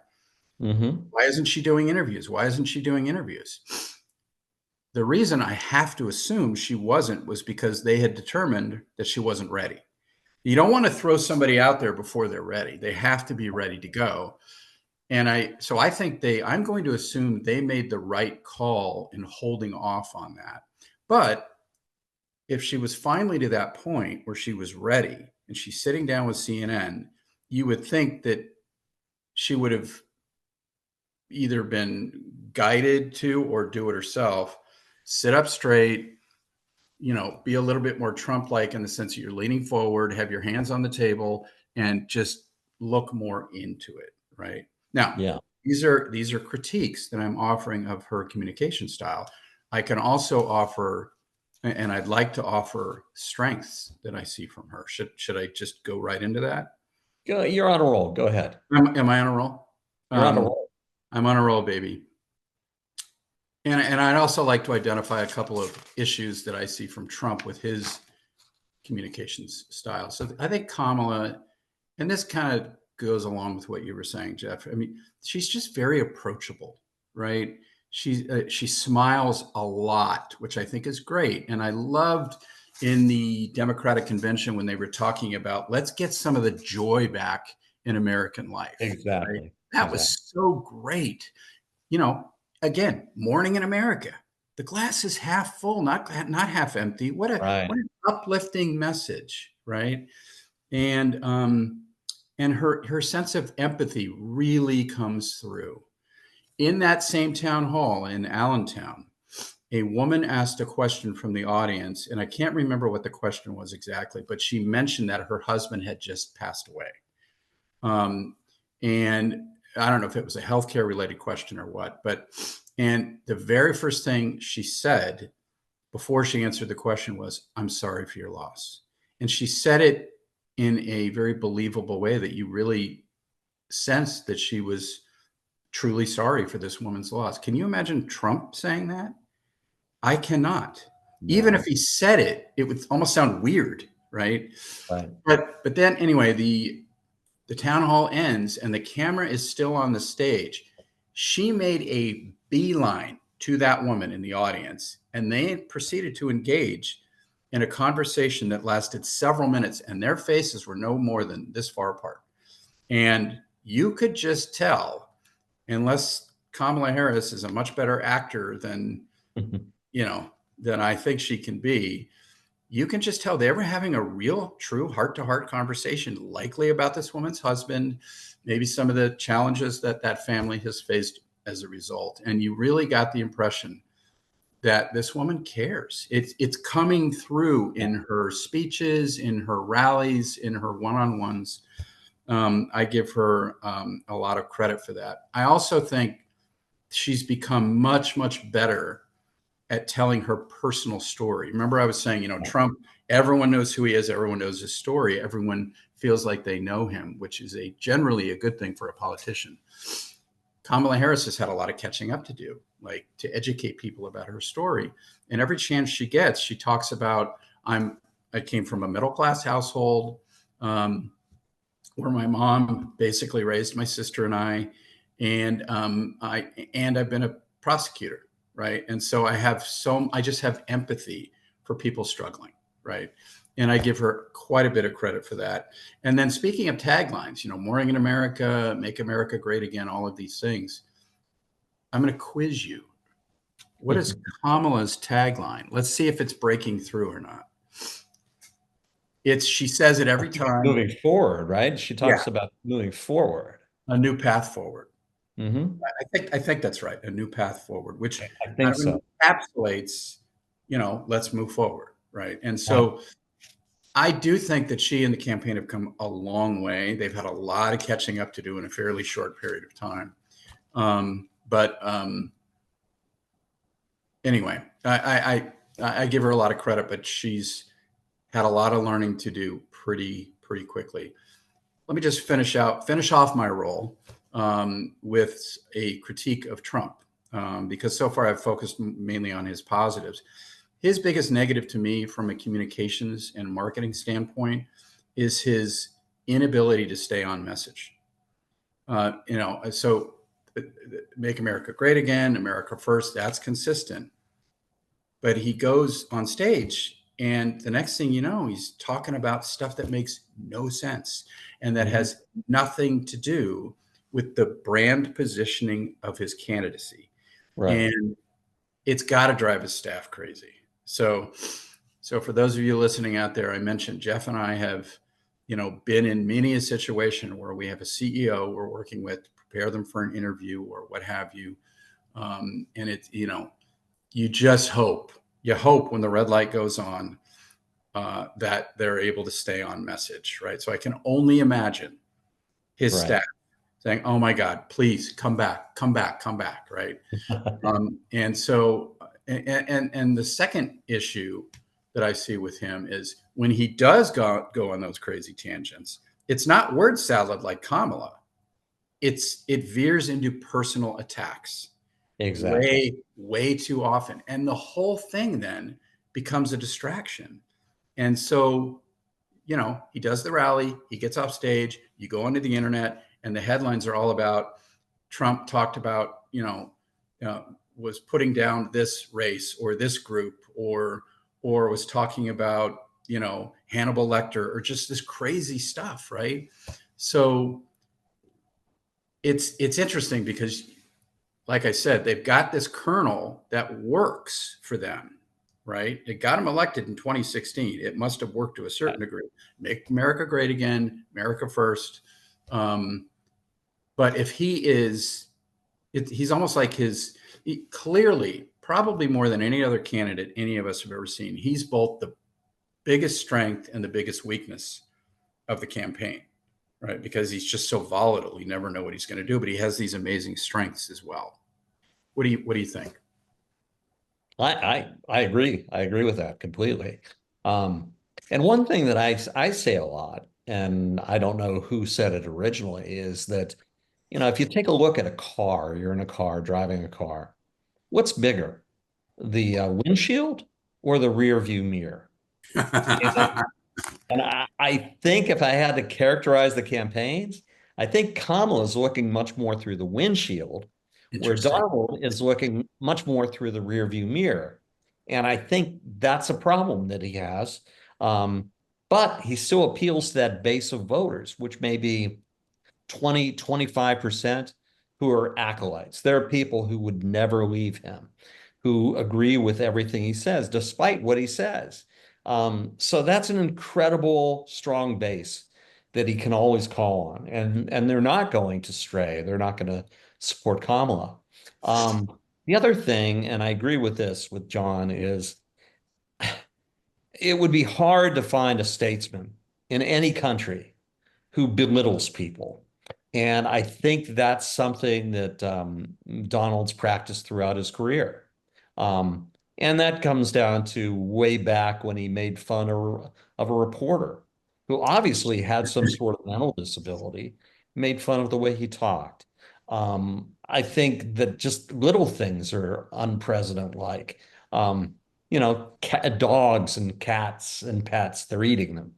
Mm-hmm. why isn't she doing interviews? Why isn't she doing interviews? The reason I have to assume she wasn't was because they had determined that she wasn't ready. You don't want to throw somebody out there before they're ready. They have to be ready to go. So I think I'm going to assume they made the right call in holding off on that. But if she was finally to that point where she was ready and she's sitting down with CNN, you would think that she would have either been guided to or do it herself, sit up straight, be a little bit more Trump-like in the sense that you're leaning forward, have your hands on the table, and just look more into it. Right now, Yeah. these are critiques that I'm offering of her communication style. I can also offer, and I'd like to offer, strengths that I see from her. Should I just go right into that? Go, you're on a roll. Go ahead. Am I on a roll? You're on a Um, roll. I'm on a roll, baby. And I'd also like to identify a couple of issues that I see from Trump with his communications style. So I think Kamala, and this kind of goes along with what you were saying, Jeff. I mean, she's just very approachable, right? She smiles a lot, which I think is great. And I loved in the Democratic convention when they were talking about let's get some of the joy back in American life. Right? Exactly. That Exactly. was so great. You know, again, morning in America. The glass is half full, not half empty. Right. What an uplifting message, right? And her sense of empathy really comes through. In that same town hall in Allentown, a woman asked a question from the audience, and I can't remember what the question was exactly, but she mentioned that her husband had just passed away. Um, and I don't know if it was a healthcare related question or what, and the very first thing she said before she answered the question was, "I'm sorry for your loss." And she said it in a very believable way that you really sensed that she was truly sorry for this woman's loss. Can you imagine Trump saying that? I cannot. Even if No. he said it, it would almost sound weird, right? Right. But then anyway, the town hall ends and the camera is still on the stage. She made a beeline to that woman in the audience, and they proceeded to engage in a conversation that lasted several minutes, and their faces were no more than this far apart. And you could just tell, unless Kamala Harris is a much better actor you know, than I think she can be, you can just tell they were having a real, true heart to heart conversation, likely about this woman's husband, maybe some of the challenges that that family has faced as a result. And you really got the impression that this woman cares. It's coming through in her speeches, in her rallies, in her one on ones. I give her a lot of credit for that. I also think she's become much, much better at telling her personal story. Remember, I was saying, Trump, everyone knows who he is, everyone knows his story, everyone feels like they know him, which is generally a good thing for a politician. Kamala Harris has had a lot of catching up to do, like to educate people about her story. And every chance she gets, she talks about, I came from a middle class household where my mom basically raised my sister and I've been a prosecutor, right? And so I just have empathy for people struggling, right? And I give her quite a bit of credit for that. And then speaking of taglines, Morning in America, Make America Great Again, all of these things. I'm going to quiz you. What is Kamala's tagline? Let's see if it's breaking through or not. She says it I every think it's time. moving forward, right? She Yeah, talks about moving forward. a new path forward. Hmm. I think that's right. A new path forward, which I kind think of so. encapsulates, let's move forward, right? And Right. so I do think that she and the campaign have come a long way. They've had a lot of catching up to do in a fairly short period of time. But anyway, I give her a lot of credit, but she's had a lot of learning to do pretty quickly. Let me just finish off my role with a critique of Trump, because so far I've focused mainly on his positives. His biggest negative to me from a communications and marketing standpoint is his inability to stay on message. So make America great again, America first, that's consistent. But he goes on stage, and the next thing you know, he's talking about stuff that makes no sense and that Mhm. has nothing to do with the brand positioning of his candidacy. Right. And it's got to drive his staff crazy. So, so for those of you listening out there, I mentioned Jeff and I have, been in many a situation where we have a CEO we're working with to prepare them for an interview or what have you. And it's, you just you hope when the red light goes on that they're able to stay on message, right? So I can only imagine his Right. staff saying, "Oh my God, please come back, come back, come back," right? And so, and the second issue that I see with him is when he does go on those crazy tangents, it's not word salad like Kamala. It veers into personal attacks Exactly. way too often, and the whole thing then becomes a distraction. And so, he does the rally, he gets off stage, you go onto the internet, and the headlines are all about Trump talked about, was putting down this race or this group, or was talking about, Hannibal Lecter, or just this crazy stuff, right? So it's interesting because, like I said, they've got this kernel that works for them, right? It got him elected in 2016. It must have worked to a certain degree. Make America great again, America first. Um, but if he's almost like clearly, probably more than any other candidate any of us have ever seen, he's both the biggest strength and the biggest weakness of the campaign, right? Because he's just so volatile. You never know what he's going to do, but he has these amazing strengths as well. What do you think? I agree. I agree with that completely. Um, and one thing that I say a lot, and I don't know who said it originally, is that, if you take a look at a car, you're in a car driving a car, what's bigger, the windshield or the rear view mirror? And I think if I had to characterize the campaigns, I think Kamala is looking much more through the windshield, where Interesting. Donald is looking much more through the rear view mirror. And I think that's a problem that he has. But he still appeals to that base of voters, which may be 20, 25% who are acolytes. There are people who would never leave him, who agree with everything he says, despite what he says. So that's an incredible strong base that he can always call on. And they're not going to stray. They're not going to support Kamala. The other thing, and I agree with this with John, is it would be hard to find a statesman in any country who belittles people. And I think that's something that Donald's practiced throughout his career. And that comes down to way back when he made fun of a reporter who obviously had some sort of mental disability, made fun of the way he talked. I think that just little things are unprecedented-like. Dogs and cats and pets, they're eating them.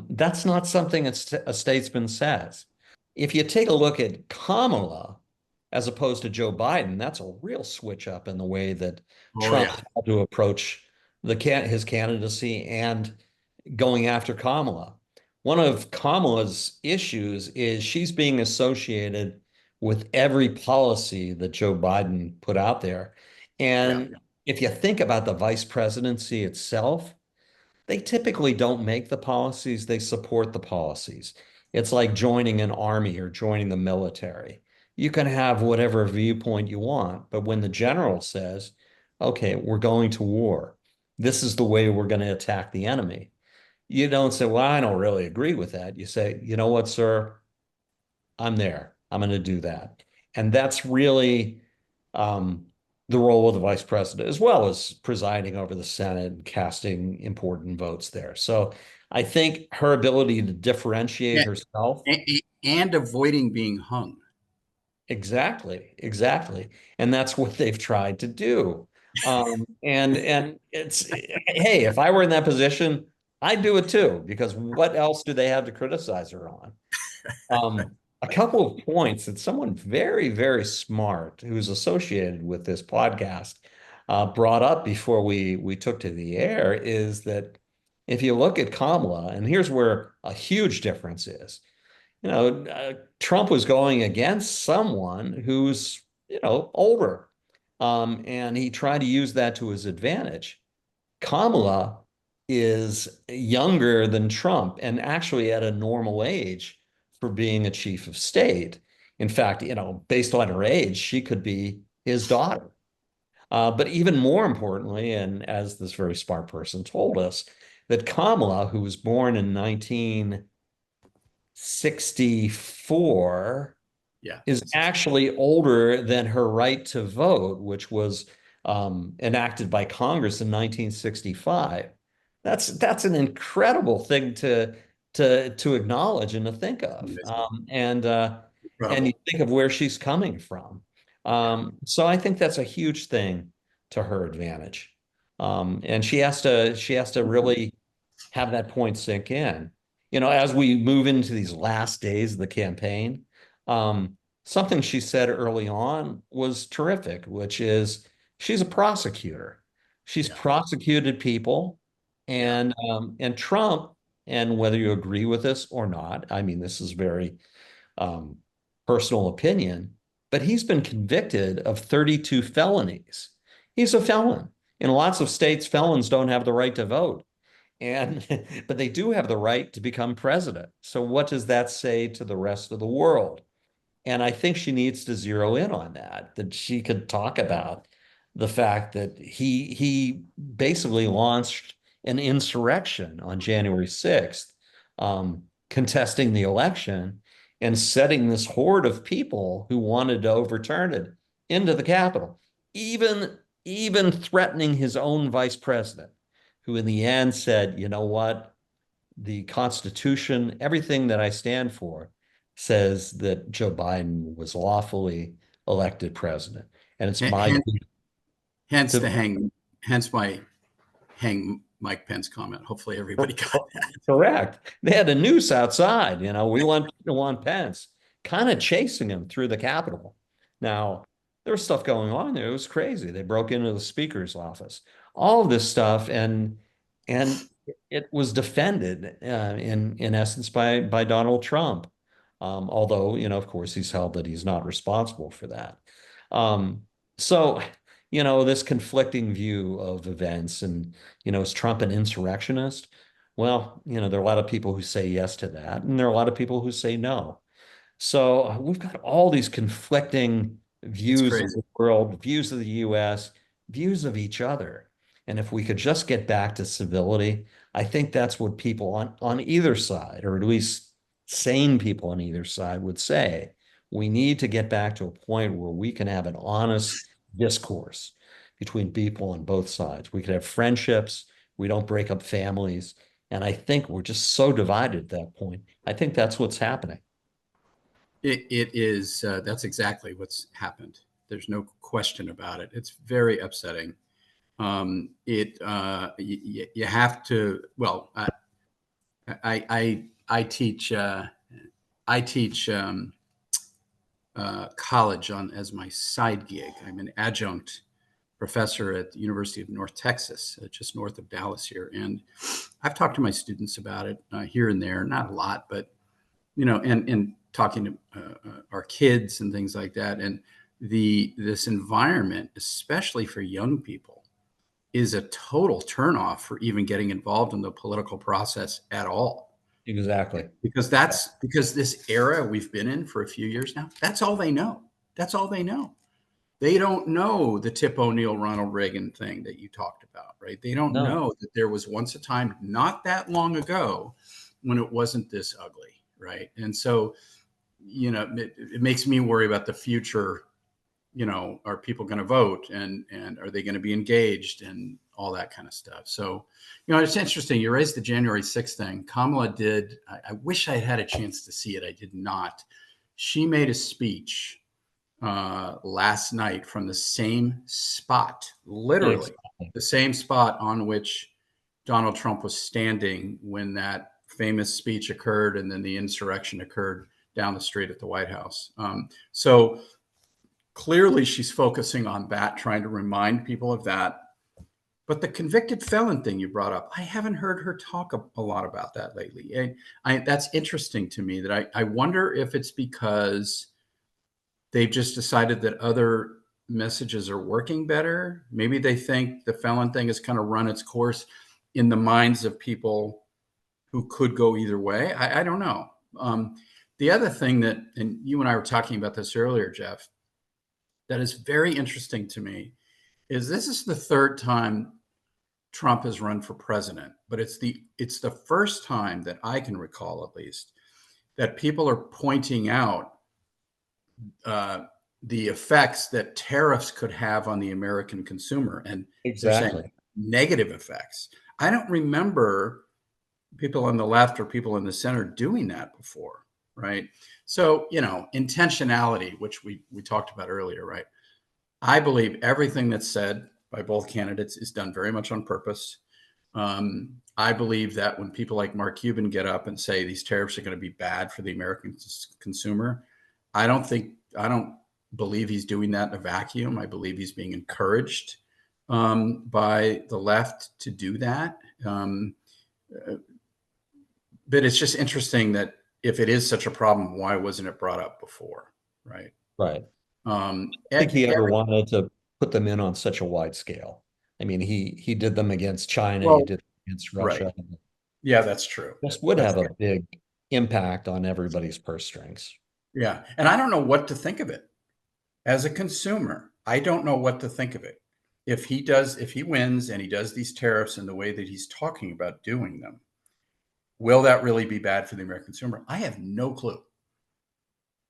That's not something a statesman says. If you take a look at Kamala as opposed to Joe Biden, that's a real switch up in the way that Oh Trump yeah, had to approach his candidacy and going after Kamala. One of Kamala's issues is she's being associated with every policy that Joe Biden put out there. yeah. And if you think about the vice presidency itself, they typically don't make the policies, they support the policies. It's like joining an army or joining the military. You can have whatever viewpoint you want, but when the general says, okay, we're going to war, this is the way we're going to attack the enemy, You don't say, well, I don't really agree with that. You say, you know what, sir? I'm there. I'm going to do that. And that's really um, the role of the vice president, as well as presiding over the Senate and casting important votes there. So I think her ability to differentiate Yeah, herself. and avoiding being hung. Exactly, exactly. And that's what they've tried to do. And it's hey, if I were in that position, I'd do it too, because what else do they have to criticize her on? A couple of points that someone very, very smart who's associated with this podcast brought up before we took to the air is that if you look at Kamala, and here's where a huge difference is, Trump was going against someone who's, older. And he tried to use that to his advantage. Kamala is younger than Trump and actually at a normal age for being a chief of state. In fact, based on her age, she could be his daughter. But even more importantly, and as this very smart person told us, that Kamala, who was born in 1964, Yeah, is actually older than her right to vote, which was enacted by Congress in 1965. That's an incredible thing to acknowledge and to think of, and you incredible. think of where she's coming from. Yeah, So I think that's a huge thing to her advantage, and she has to really have that point sink in. As we move into these last days of the campaign, something she said early on was terrific, which is she's a prosecutor. She's yeah, prosecuted people, yeah. and Trump, and whether you agree with this or not, I mean, this is very um, personal opinion, but he's been convicted of 32 felonies. He's a felon. In lots of states, felons don't have the right to vote. And but they do have the right to become president. So what does that say to the rest of the world? And I think she needs to zero in on that she could talk about the fact that he basically launched an insurrection on January 6th, contesting the election and setting this horde of people who wanted to overturn it into the Capitol, even threatening his own vice president, who in the end said, you know what? The Constitution, everything that I stand for, says that Joe Biden was lawfully elected president. And it's my Hence, duty hence to the hang, hence my hang Mike Pence comment. Hopefully, everybody got that. correct. They had a noose outside. We want Pence kind of chasing him through the Capitol. Now, there was stuff going on there. It was crazy. They broke into the speaker's office. All of this stuff, and it was defended in essence by Donald Trump. Although, of course, he's held that he's not responsible for that. Um, so, this conflicting view of events, and is Trump an insurrectionist? Well, there are a lot of people who say yes to that, and there are a lot of people who say no. So we've got all these conflicting It's views of crazy. the world, views of the US, views of each other. And if we could just get back to civility, I think that's what people on either side, or at least sane people on either side, would say. We need to get back to a point where we can have an honest discourse between people on both sides. We could have friendships. We don't break up families. And I think we're just so divided at that point. I think that's what's happening. It is. That's exactly what's happened. There's no question about it. It's very upsetting. You have to. Well, I teach. I teach college on as my side gig. I'm an adjunct professor at the University of North Texas, just north of Dallas here, and I've talked to my students about it here and there, not a lot, but and talking to our kids and things like that, and this environment, especially for young people, is a total turnoff for even getting involved in the political process at all. Exactly. Because this era we've been in for a few years now, that's all they know. That's all they know. They don't know the Tip O'Neill, Ronald Reagan thing that you talked about, right? They don't No, know that there was once a time not that long ago when it wasn't this ugly, right? And so, it makes me worry about the future. Are people going to vote, and are they going to be engaged, and all that kind of stuff. So, it's interesting. You raised the January 6th thing. Kamala did. I wish I had a chance to see it. I did not. She made a speech last night from the same spot, literally exactly. the same spot on which Donald Trump was standing when that famous speech occurred and then the insurrection occurred down the street at the White House. So clearly she's focusing on that, trying to remind people of that. But the convicted felon thing you brought up, I haven't heard her talk a lot about that lately. And that's interesting to me. That I wonder if it's because they've just decided that other messages are working better. Maybe they think the felon thing has kind of run its course in the minds of people who could go either way. I don't know. The other thing that, and you and I were talking about this earlier, Jeff, that is very interesting to me is this is the third time Trump has run for president, but it's the first time that I can recall, at least, that people are pointing out uh, the effects that tariffs could have on the American consumer, and they're saying Exactly. negative effects. I don't remember people on the left or people in the center doing that before, right? So, intentionality, which we talked about earlier, right? I believe everything that's said by both candidates is done very much on purpose. I believe that when people like Mark Cuban get up and say these tariffs are going to be bad for the American consumer, I don't believe he's doing that in a vacuum. I believe he's being encouraged by the left to do that. Uh, but it's just interesting that if it is such a problem, why wasn't it brought up before, right? Right. Um, I think he ever every, wanted to put them in on such a wide scale. I mean, he did them against China, he well, did them against right. Russia. Yeah, that's true. This would That's have a big impact on everybody's purse strings. Yeah. And I don't know what to think of it as a consumer. I don't know what to think of it. If he wins and he does these tariffs in the way that he's talking about doing them, will that really be bad for the American consumer? I have no clue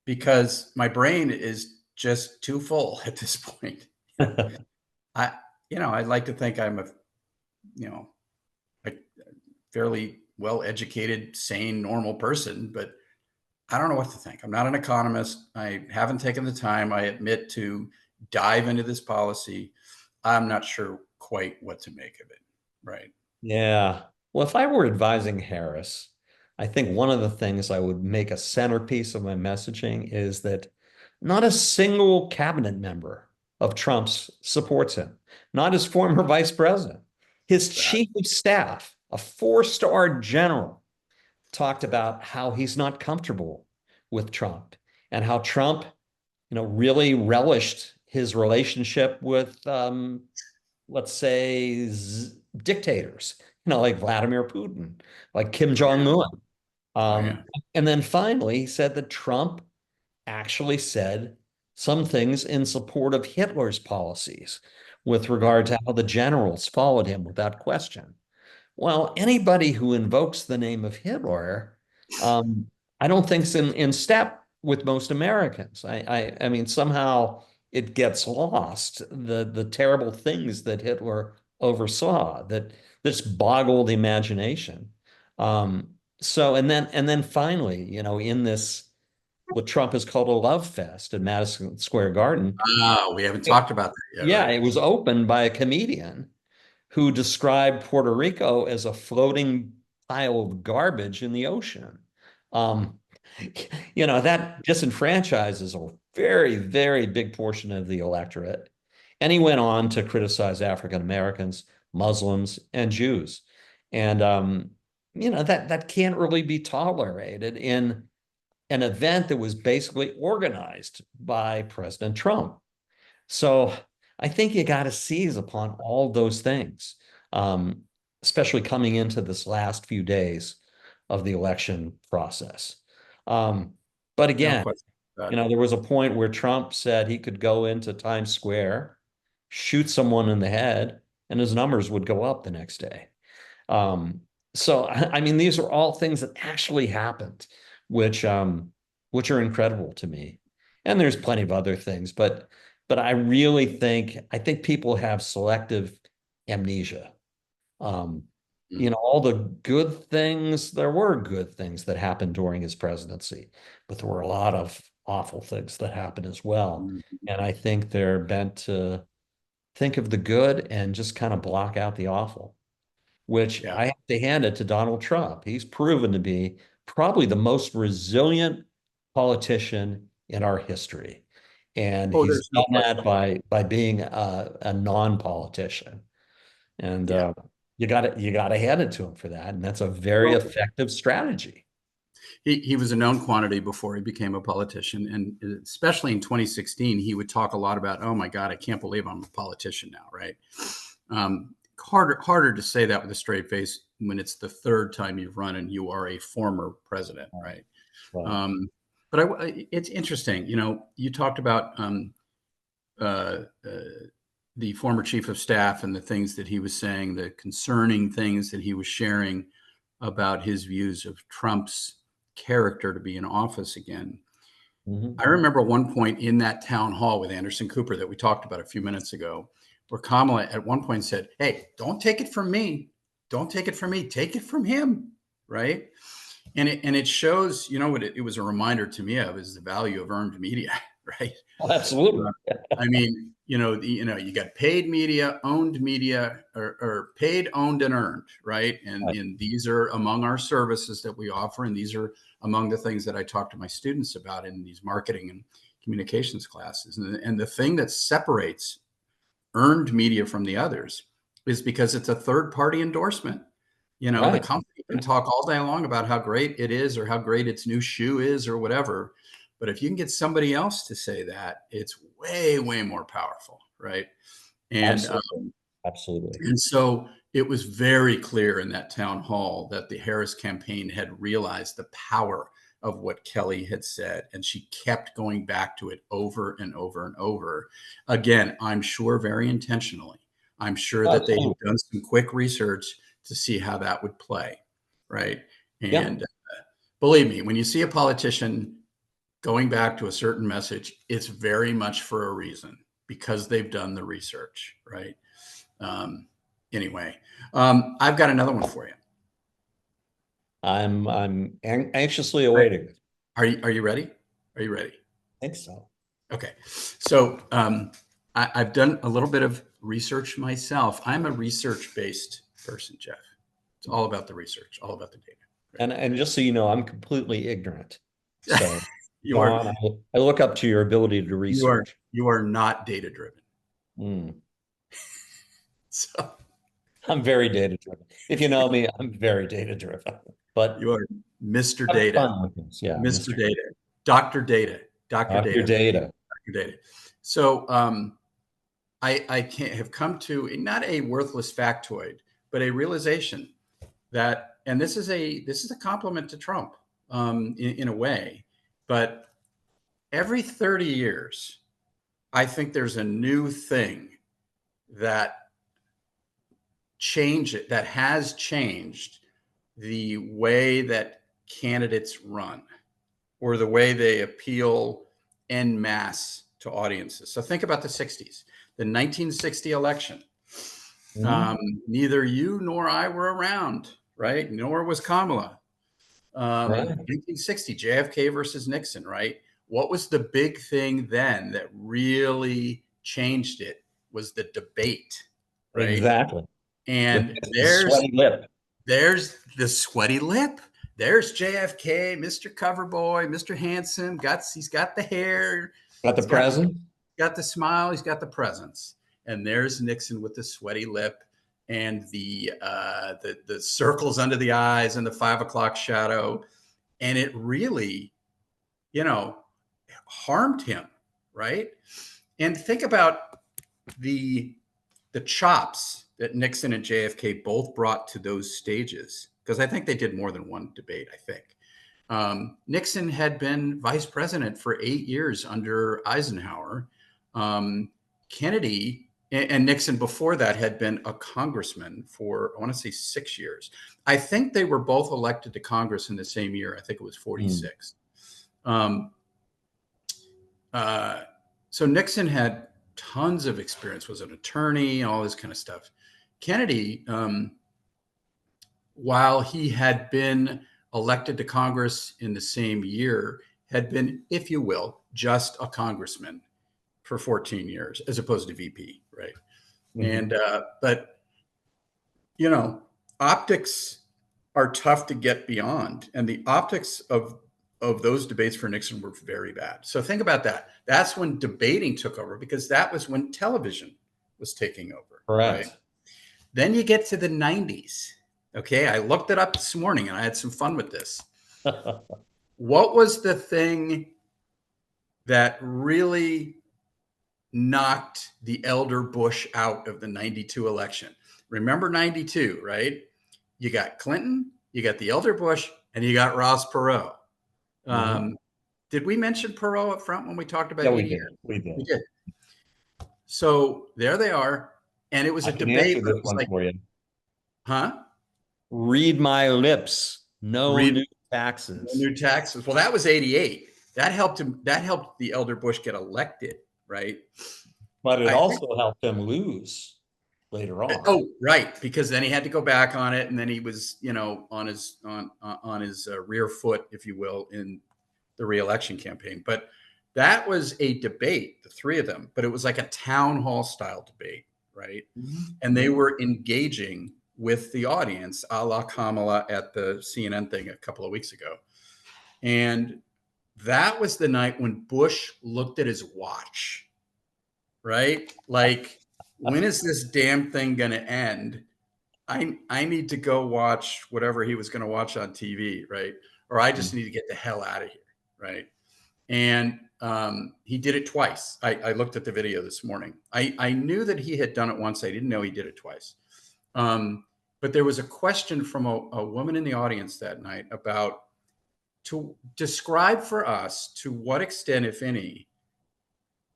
because my brain is just too full at this point. I, I'd like to think I'm you know, a fairly well educated, sane, normal person, but I don't know what to think. I'm not an economist. I haven't taken the time, I admit, to dive into this policy. I'm not sure quite what to make of it. Right. Yeah. Well, if I were advising Harris, I think one of the things I would make a centerpiece of my messaging is that not a single cabinet member of Trump's supports him, not his former vice president. His That, chief of staff, a four-star general, talked about how he's not comfortable with Trump and how Trump, really relished his relationship with let's say, dictators, like Vladimir Putin, like Kim oh, yeah. Jong-un. Oh, yeah. And then finally, he said that Trump actually said some things in support of Hitler's policies with regard to how the generals followed him without question. Well, anybody who invokes the name of Hitler, um, I don't think's in step with most Americans. I mean, somehow it gets lost, the terrible things that Hitler oversaw that just boggle the imagination. So and then finally, in this what Trump has called a love fest at Madison Square Garden, Oh, we haven't talked about that yet, yeah, right? it was opened by a comedian who described Puerto Rico as a floating pile of garbage in the ocean. Um, that disenfranchises a very, very big portion of the electorate. And he went on to criticize African Americans, Muslims, and Jews. And that can't really be tolerated in an event that was basically organized by President Trump. So I think you got to seize upon all those things, um, especially coming into this last few days of the election process. Um, but No again, question. God. You know, there was a point where Trump said he could go into Times Square, shoot someone in the head, and his numbers would go up the next day. Um, so I mean, these are all things that actually happened, which which are incredible to me. And there's plenty of other things, but I think people have selective amnesia. Um, you Mm, know, all the good things, there were good things that happened during his presidency, but there were a lot of awful things that happened as well. mm, And I think they're bent to think of the good and just kind of block out the awful, which yeah. I have to hand it to Donald Trump. He's proven to be probably the most resilient politician in our history. And Oh, he's there's no done question. that by being a non-politician. And Yeah. you gotta hand it to him for that. And that's a very Well, effective strategy. he was a known quantity before he became a politician. And especially in 2016, he would talk a lot about, oh my God, I can't believe I'm a politician now, right? Harder to say that with a straight face when it's the third time you've run and you are a former president, right? Right. Um, but it's interesting. You know, you talked about uh, uh, the former chief of staff and the things that he was saying, the concerning things that he was sharing about his views of Trump's character to be in office again. Mhm. I remember one point in that town hall with Anderson Cooper that we talked about a few minutes ago, where Kamala at one point said, "Hey, don't take it from me. Don't take it from me. Take it from him." Right. And it shows, you know, what it was a reminder to me of is the value of earned media, right? Absolutely. I mean, you got paid media, owned media, or paid, owned, and earned, right? Right. And these are among our services that we offer, and these are among the things that I talk to my students about in these marketing and communications classes. And the thing that separates earned media from the others is because it's a third party endorsement. You know, the Right. company can talk all day long about how great it is or how great its new shoe is or whatever. But if you can get somebody else to say that, it's way, way more powerful, right? And Absolutely. Absolutely. and so it was very clear in that town hall that the Harris campaign had realized the power of what Kelly had said. And she kept going back to it over and over and over. Again, I'm sure very intentionally. I'm sure that they had Absolutely. done some quick research to see how that would play. Right. Yeah. And believe me, when you see a politician going back to a certain message, it's very much for a reason because they've done the research. Right. Um, anyway, I've got another one for you. Anxiously awaiting it. Are you ready? Are you ready? I think so. Okay. So I've done a little bit of research myself. I'm a research based person, Jeff. It's all about the research, all about the data. Right? And just so you know, I'm completely ignorant. So, you are Don, I look up to your ability to research. you are not data driven. Mm. So I'm very data driven. If you know me, I'm very data driven. But you are Mr. have Data, fun with this. Yeah, Mr. Mr. Data, Dr. Data, Dr. Dr. Data, Data. Dr. Data. So I can't have come to not a worthless factoid, but a realization that, and this is a compliment to Trump in a way, but every 30 years, I think there's a new thing that that has changed the way that candidates run or the way they appeal en masse to audiences. So think about the 60s, the 1960 election. Mhm. Neither you nor I were around, right? Nor was Kamala. Right. 1960, JFK versus Nixon, right? What was the big thing then that really changed it was the debate, right? Exactly. With And the sweaty lip. there's the sweaty lip. There's JFK, Mr. Coverboy, Mr. Handsome. He's got the hair. Got the He's got present. got the smile. He's got the presence. And there's Nixon with the sweaty lip and the circles under the eyes and the 5 o'clock shadow. And it really, you know, harmed him, right? And think about the the chops that Nixon and JFK both brought to those stages, because I think they did more than one debate, I think. Nixon had been vice president for 8 years under Eisenhower. Kennedy and Nixon before that had been a congressman for, I want to say, 6 years. I think they were both elected to Congress in the same year. I think it was Mm. 46. Um, uh, so Nixon had tons of experience, was an attorney, and all this kind of stuff. Kennedy, while he had been elected to Congress in the same year, had been, if you will, just a congressman for 14 years as opposed to VP, right? Mhm. And but you know, optics are tough to get beyond, and the optics of those debates for Nixon were very bad. So think about that. That's when debating took over, because that was when television was taking over, right? Correct. Then you get to the 90s. Okay, I looked it up this morning and I had some fun with this. What was the thing that really knocked the elder Bush out of the 92 election? Remember 92, right? You got Clinton, you got the elder Bush, and you got Ross Perot. Mhm. Did we mention Perot up front when we talked Yeah, about we EDS? did. We We did. did. So there they are. And it was I a can debate answer where this it was one like, for you. huh? Read my lips. No Read new no taxes. new taxes. Well, that was 88. That helped him. That helped the elder Bush get elected, right? But it I think. also helped him lose later on. Oh, right, because then he had to go back on it, and then he was, on his rear foot, if you will, in the reelection campaign. But that was a debate, the three of them, but it was like a town hall style debate, right? Mhm. And they were engaging with the audience, a la Kamala at the CNN thing a couple of weeks ago. And that was the night when Bush looked at his watch, right? Like, when is this damn thing going to end? I need to go watch whatever he was going to watch on TV, right? Or I just Mhm. need to get the hell out of here, right? And he did it twice. I looked at the video this morning. I knew that he had done it once. I didn't know he did it twice. But there was a question from a woman in the audience that night about, to describe for us to what extent, if any,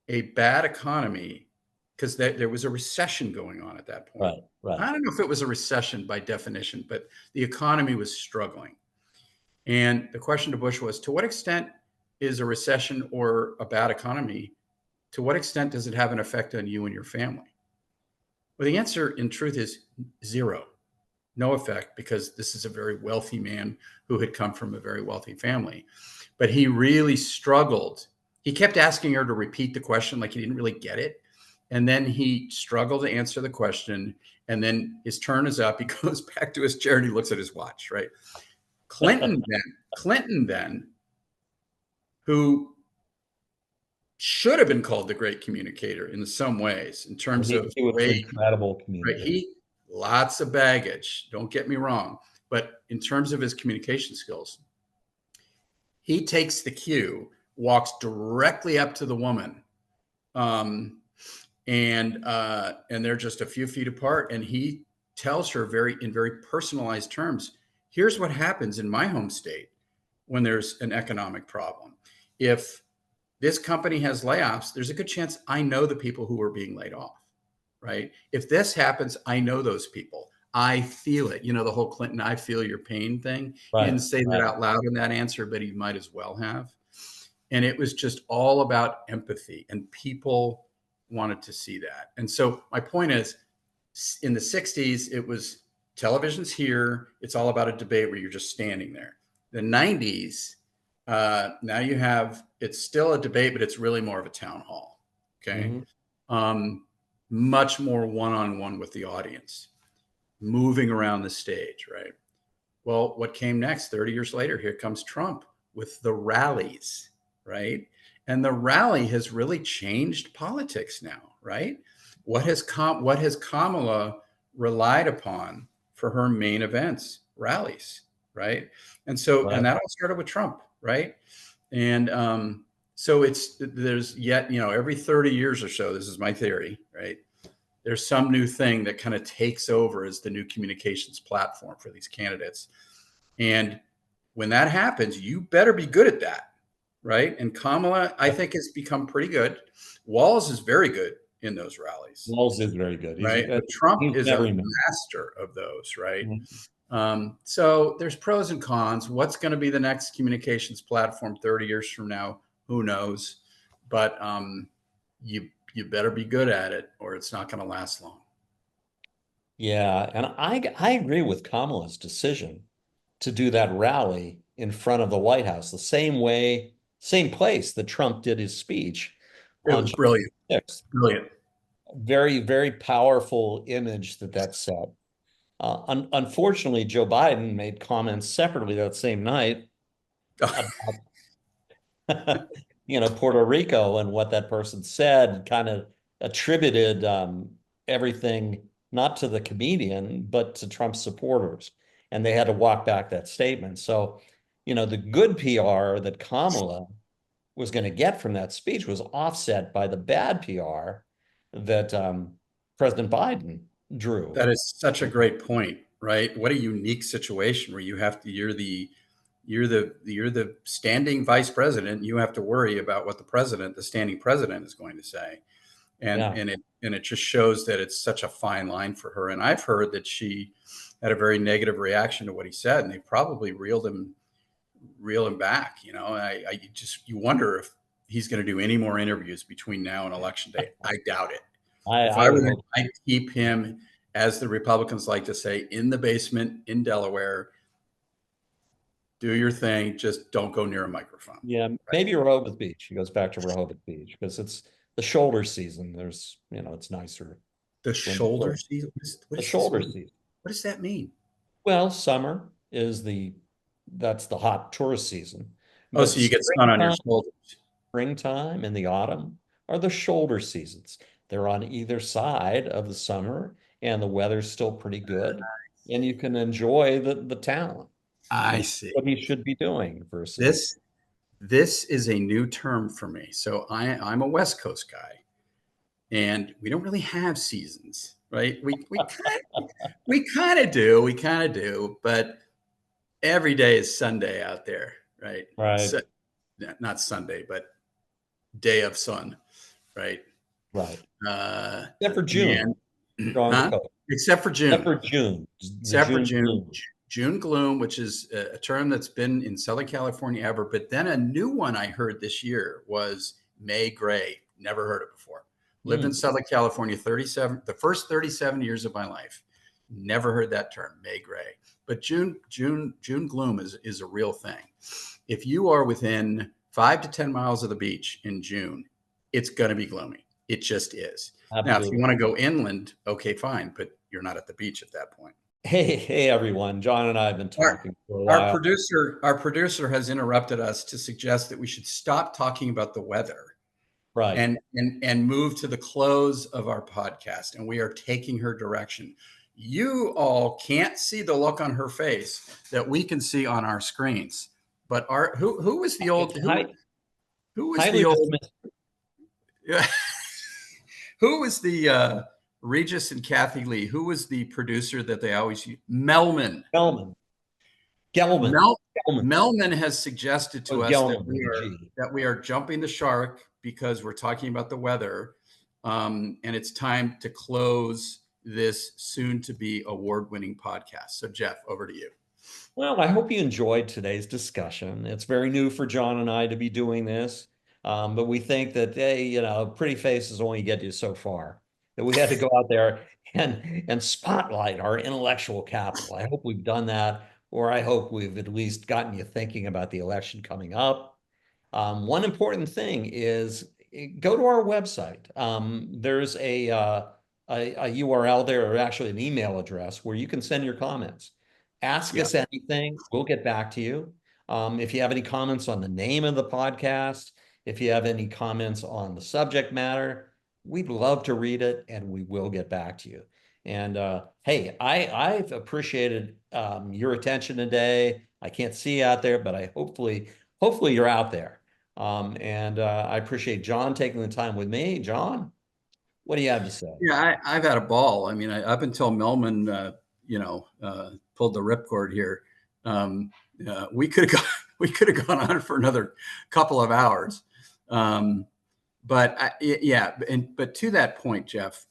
a bad economy, because there was a recession going on at that point. Right, right. I don't know if it was a recession by definition, but the economy was struggling. And the question to Bush was, to what extent is a recession or a bad economy, to what extent does it have an effect on you and your family? Well, the answer in truth is zero, no effect, because this is a very wealthy man who had come from a very wealthy family. But he really struggled. He kept asking her to repeat the question like he didn't really get it. And then he struggled to answer the question. And then his turn is up. He goes back to his chair and he looks at his watch, right? Clinton then, who should have been called the great communicator in some ways, in terms of He the was an way, incredible right? communicator. He, lots of baggage, don't get me wrong. But in terms of his communication skills, he takes the cue, walks directly up to the woman, um, and they're just a few feet apart, and he tells her in very personalized terms, here's what happens in my home state when there's an economic problem. If this company has layoffs, there's a good chance I know the people who are being laid off, right? If this happens, I know those people. I feel it. The whole Clinton, I feel your pain thing. He Right, didn't say that right. out loud in that answer, but he might as well have. And it was just all about empathy, and people wanted to see that. And so my point is, in the 60s, it was television's here. It's all about a debate where you're just standing there. The 90s, now you have, it's still a debate, but it's really more of a town hall. Okay. Mhm. Um, Much more one on one with the audience, moving around the stage, right? Well, what came next 30 years later? Here comes Trump with the rallies, right? And the rally has really changed politics now, right? What has Kamala relied upon for her main events? Rallies, right? And Right. that all started with Trump, right? And so there's yet, every 30 years or so, this is my theory, right? There's some new thing that kind of takes over as the new communications platform for these candidates. And when that happens, you better be good at that, right? And Kamala, I think, has become pretty good. Walz is very good in those rallies, Walz is very good. right? But Trump He's is a never met. master of those, right? So there's pros and cons. What's going to be the next communications platform 30 years from now? Who knows? But you better be good at it, or it's not going to last long. Yeah, and I agree with Kamala's decision to do that rally in front of the White House, the same way, same place that Trump did his speech It on was January brilliant, 6th. brilliant. Very, very powerful image that set. Unfortunately, Joe Biden made comments separately that same night about Puerto Rico and what that person said, kind of attributed everything not to the comedian, but to Trump's supporters. And they had to walk back that statement. So, the good PR that Kamala was going to get from that speech was offset by the bad PR that President Biden drew. That is such a great point, right? What a unique situation where you're the standing vice president. You have to worry about what the standing president, is going to say, and Yeah. it just shows that it's such a fine line for her. And I've heard that she had a very negative reaction to what he said, and they probably reel him back. I just you wonder if he's going to do any more interviews between now and election day. I doubt it. If I I were would him, hope. I'd keep him, as the Republicans like to say, in the basement in Delaware. Do your thing. Just don't go near a microphone. Yeah, Right. maybe Rehoboth Beach. He goes back to Rehoboth Beach because it's the shoulder season. It's nicer The when you shoulder go. season. What The does this shoulder mean? season. What does that mean? Well, summer is that's the hot tourist season. Oh, But so you get sun on your shoulders. springtime and the autumn are the shoulder seasons. They're on either side of the summer and the weather's still pretty good and you can enjoy the town. I And see. what he should be doing versus This this is a new term for me. So I'm a West Coast guy, and we don't really have seasons, right? We kind of do, but every day is Sunday out there, right? right, So, not Sunday, but day of sun, right? right. Uh, Except for June. and You're on the huh? coast. Except for Except June. for June, the Except for June June. gloom. June gloom, which is a term that's been in Southern California ever. But then a new one I heard this year was May gray. Never heard it before. Lived in Hmm. Southern California the first 37 years of my life. Never heard that term, May gray. But June gloom is a real thing. If you are within 5 to 10 miles of the beach in June, it's going to be gloomy. It just is. Now, if you Absolutely. want to go inland, okay, fine, but you're not at the beach at that point. Hey, everyone. John and I have been Our, talking for a our while. producer has interrupted us to suggest that we should stop talking about the weather Right. and move to the close of our podcast. And we are taking her direction. You all can't see the look on her face that we can see on our screens. But who was the old It's who was the highly old dismissed. who was the Regis and Kathy Lee? Who was the producer that they always use? Melman. Gelman. Gelman. Mel Gelman. Melman has suggested Oh, to us that Gelman with a G. we are jumping the shark because we're talking about the weather, and it's time to close this soon-to-be award-winning podcast. So, Jeff, over to you. Well, I hope you enjoyed today's discussion. It's very new for John and I to be doing this, but we think that, hey, pretty faces only get you so far. That we had to go out there and spotlight our intellectual capital. I hope we've done that, or I hope we've at least gotten you thinking about the election coming up. One important thing is go to our website. There's a URL there, or actually an email address where you can send your comments. Ask Yeah. us anything. We'll get back to you. If you have any comments on the name of the podcast, if you have any comments on the subject matter, we'd love to read it and we will get back to you. And hey, I've appreciated your attention today. I can't see you out there, but hopefully you're out there. And I appreciate John taking the time with me. John, what do you have to say? Yeah, I've had a ball. I mean, up until Melman, pulled the ripcord here, Um, we could have gone, we could have gone on for another couple of hours. Yeah, but to that point, Jeff,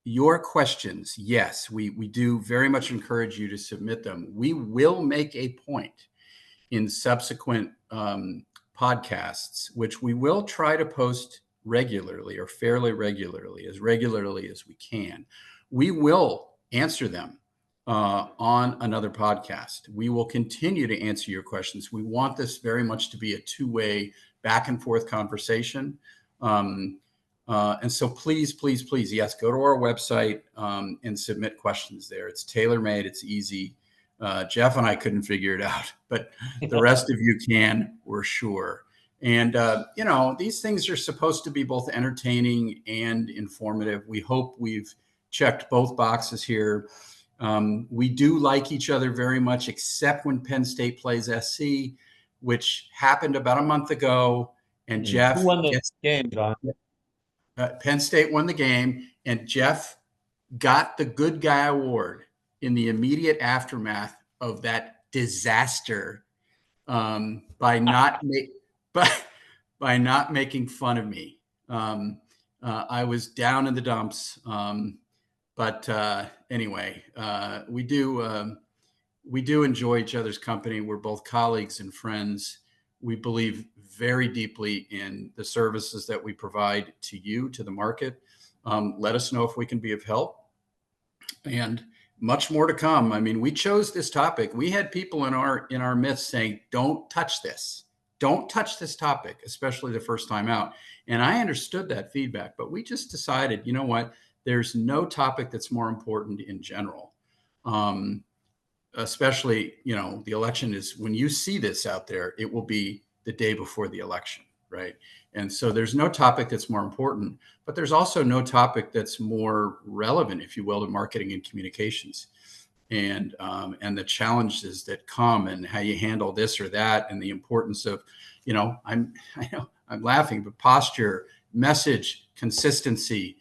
your questions, yes, we do very much encourage you to submit them. We will make a point in subsequent podcasts, which we will try to post regularly or fairly regularly as we can. We will answer them on another podcast. We will continue to answer your questions. We want this very much to be a two-way back and forth conversation. And so please, yes, go to our website and submit questions there. It's tailor-made, it's easy. Jeff and I couldn't figure it out, but the rest of you can, we're sure. And, these things are supposed to be both entertaining and informative. We hope we've checked both boxes here. We do like each other very much, except when Penn State plays SC, which happened about a month ago. And Who Jeff won the gets game, John? Penn State won the game, and Jeff got the Good Guy Award in the immediate aftermath of that disaster by not by not making fun of me. I was down in the dumps, but anyway, we do enjoy each other's company. We're both colleagues and friends. We believe very deeply in the services that we provide to you, to the market. Let us know if we can be of help. And much more to come. I mean, we chose this topic. We had people in our midst saying, "Don't touch this. Don't touch this topic," especially the first time out. And I understood that feedback, but we just decided, you know what? There's no topic that's more important in general. Especially, the election is, when you see this out there, it will be the day before the election, right? And so there's no topic that's more important, but there's also no topic that's more relevant, if you will, to marketing and communications, and the challenges that come, and how you handle this or that, and the importance of, I know I'm laughing, but posture, message, consistency,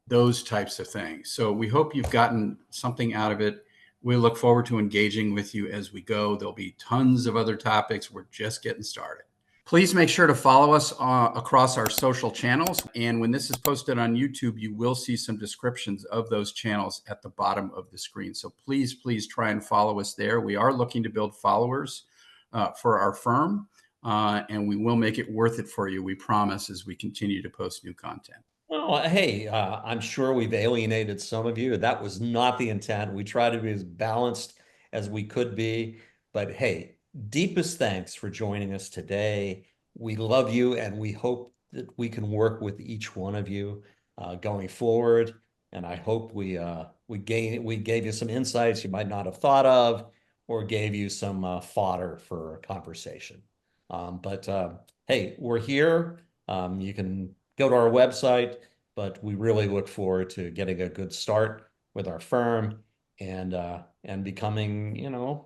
those types of things. So we hope you've gotten something out of it. We look forward to engaging with you as we go. There'll be tons of other topics. We're just getting started. Please make sure to follow us across our social channels. And when this is posted on YouTube, you will see some descriptions of those channels at the bottom of the screen. So please try and follow us there. We are looking to build followers for our firm, and we will make it worth it for you, we promise, as we continue to post new content. Well, hey, I'm sure we've alienated some of you. That was not the intent. We try to be as balanced as we could be. But hey, deepest thanks for joining us today. We love you, and we hope that we can work with each one of you going forward. And I hope we gave you some insights you might not have thought of, or gave you some fodder for conversation. But hey, we're here. You can go to our website, but we really look forward to getting a good start with our firm, and becoming,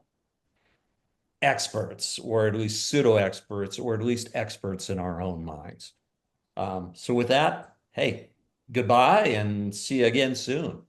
experts, or at least pseudo experts, or at least experts in our own minds. So with that, hey, goodbye and see you again soon.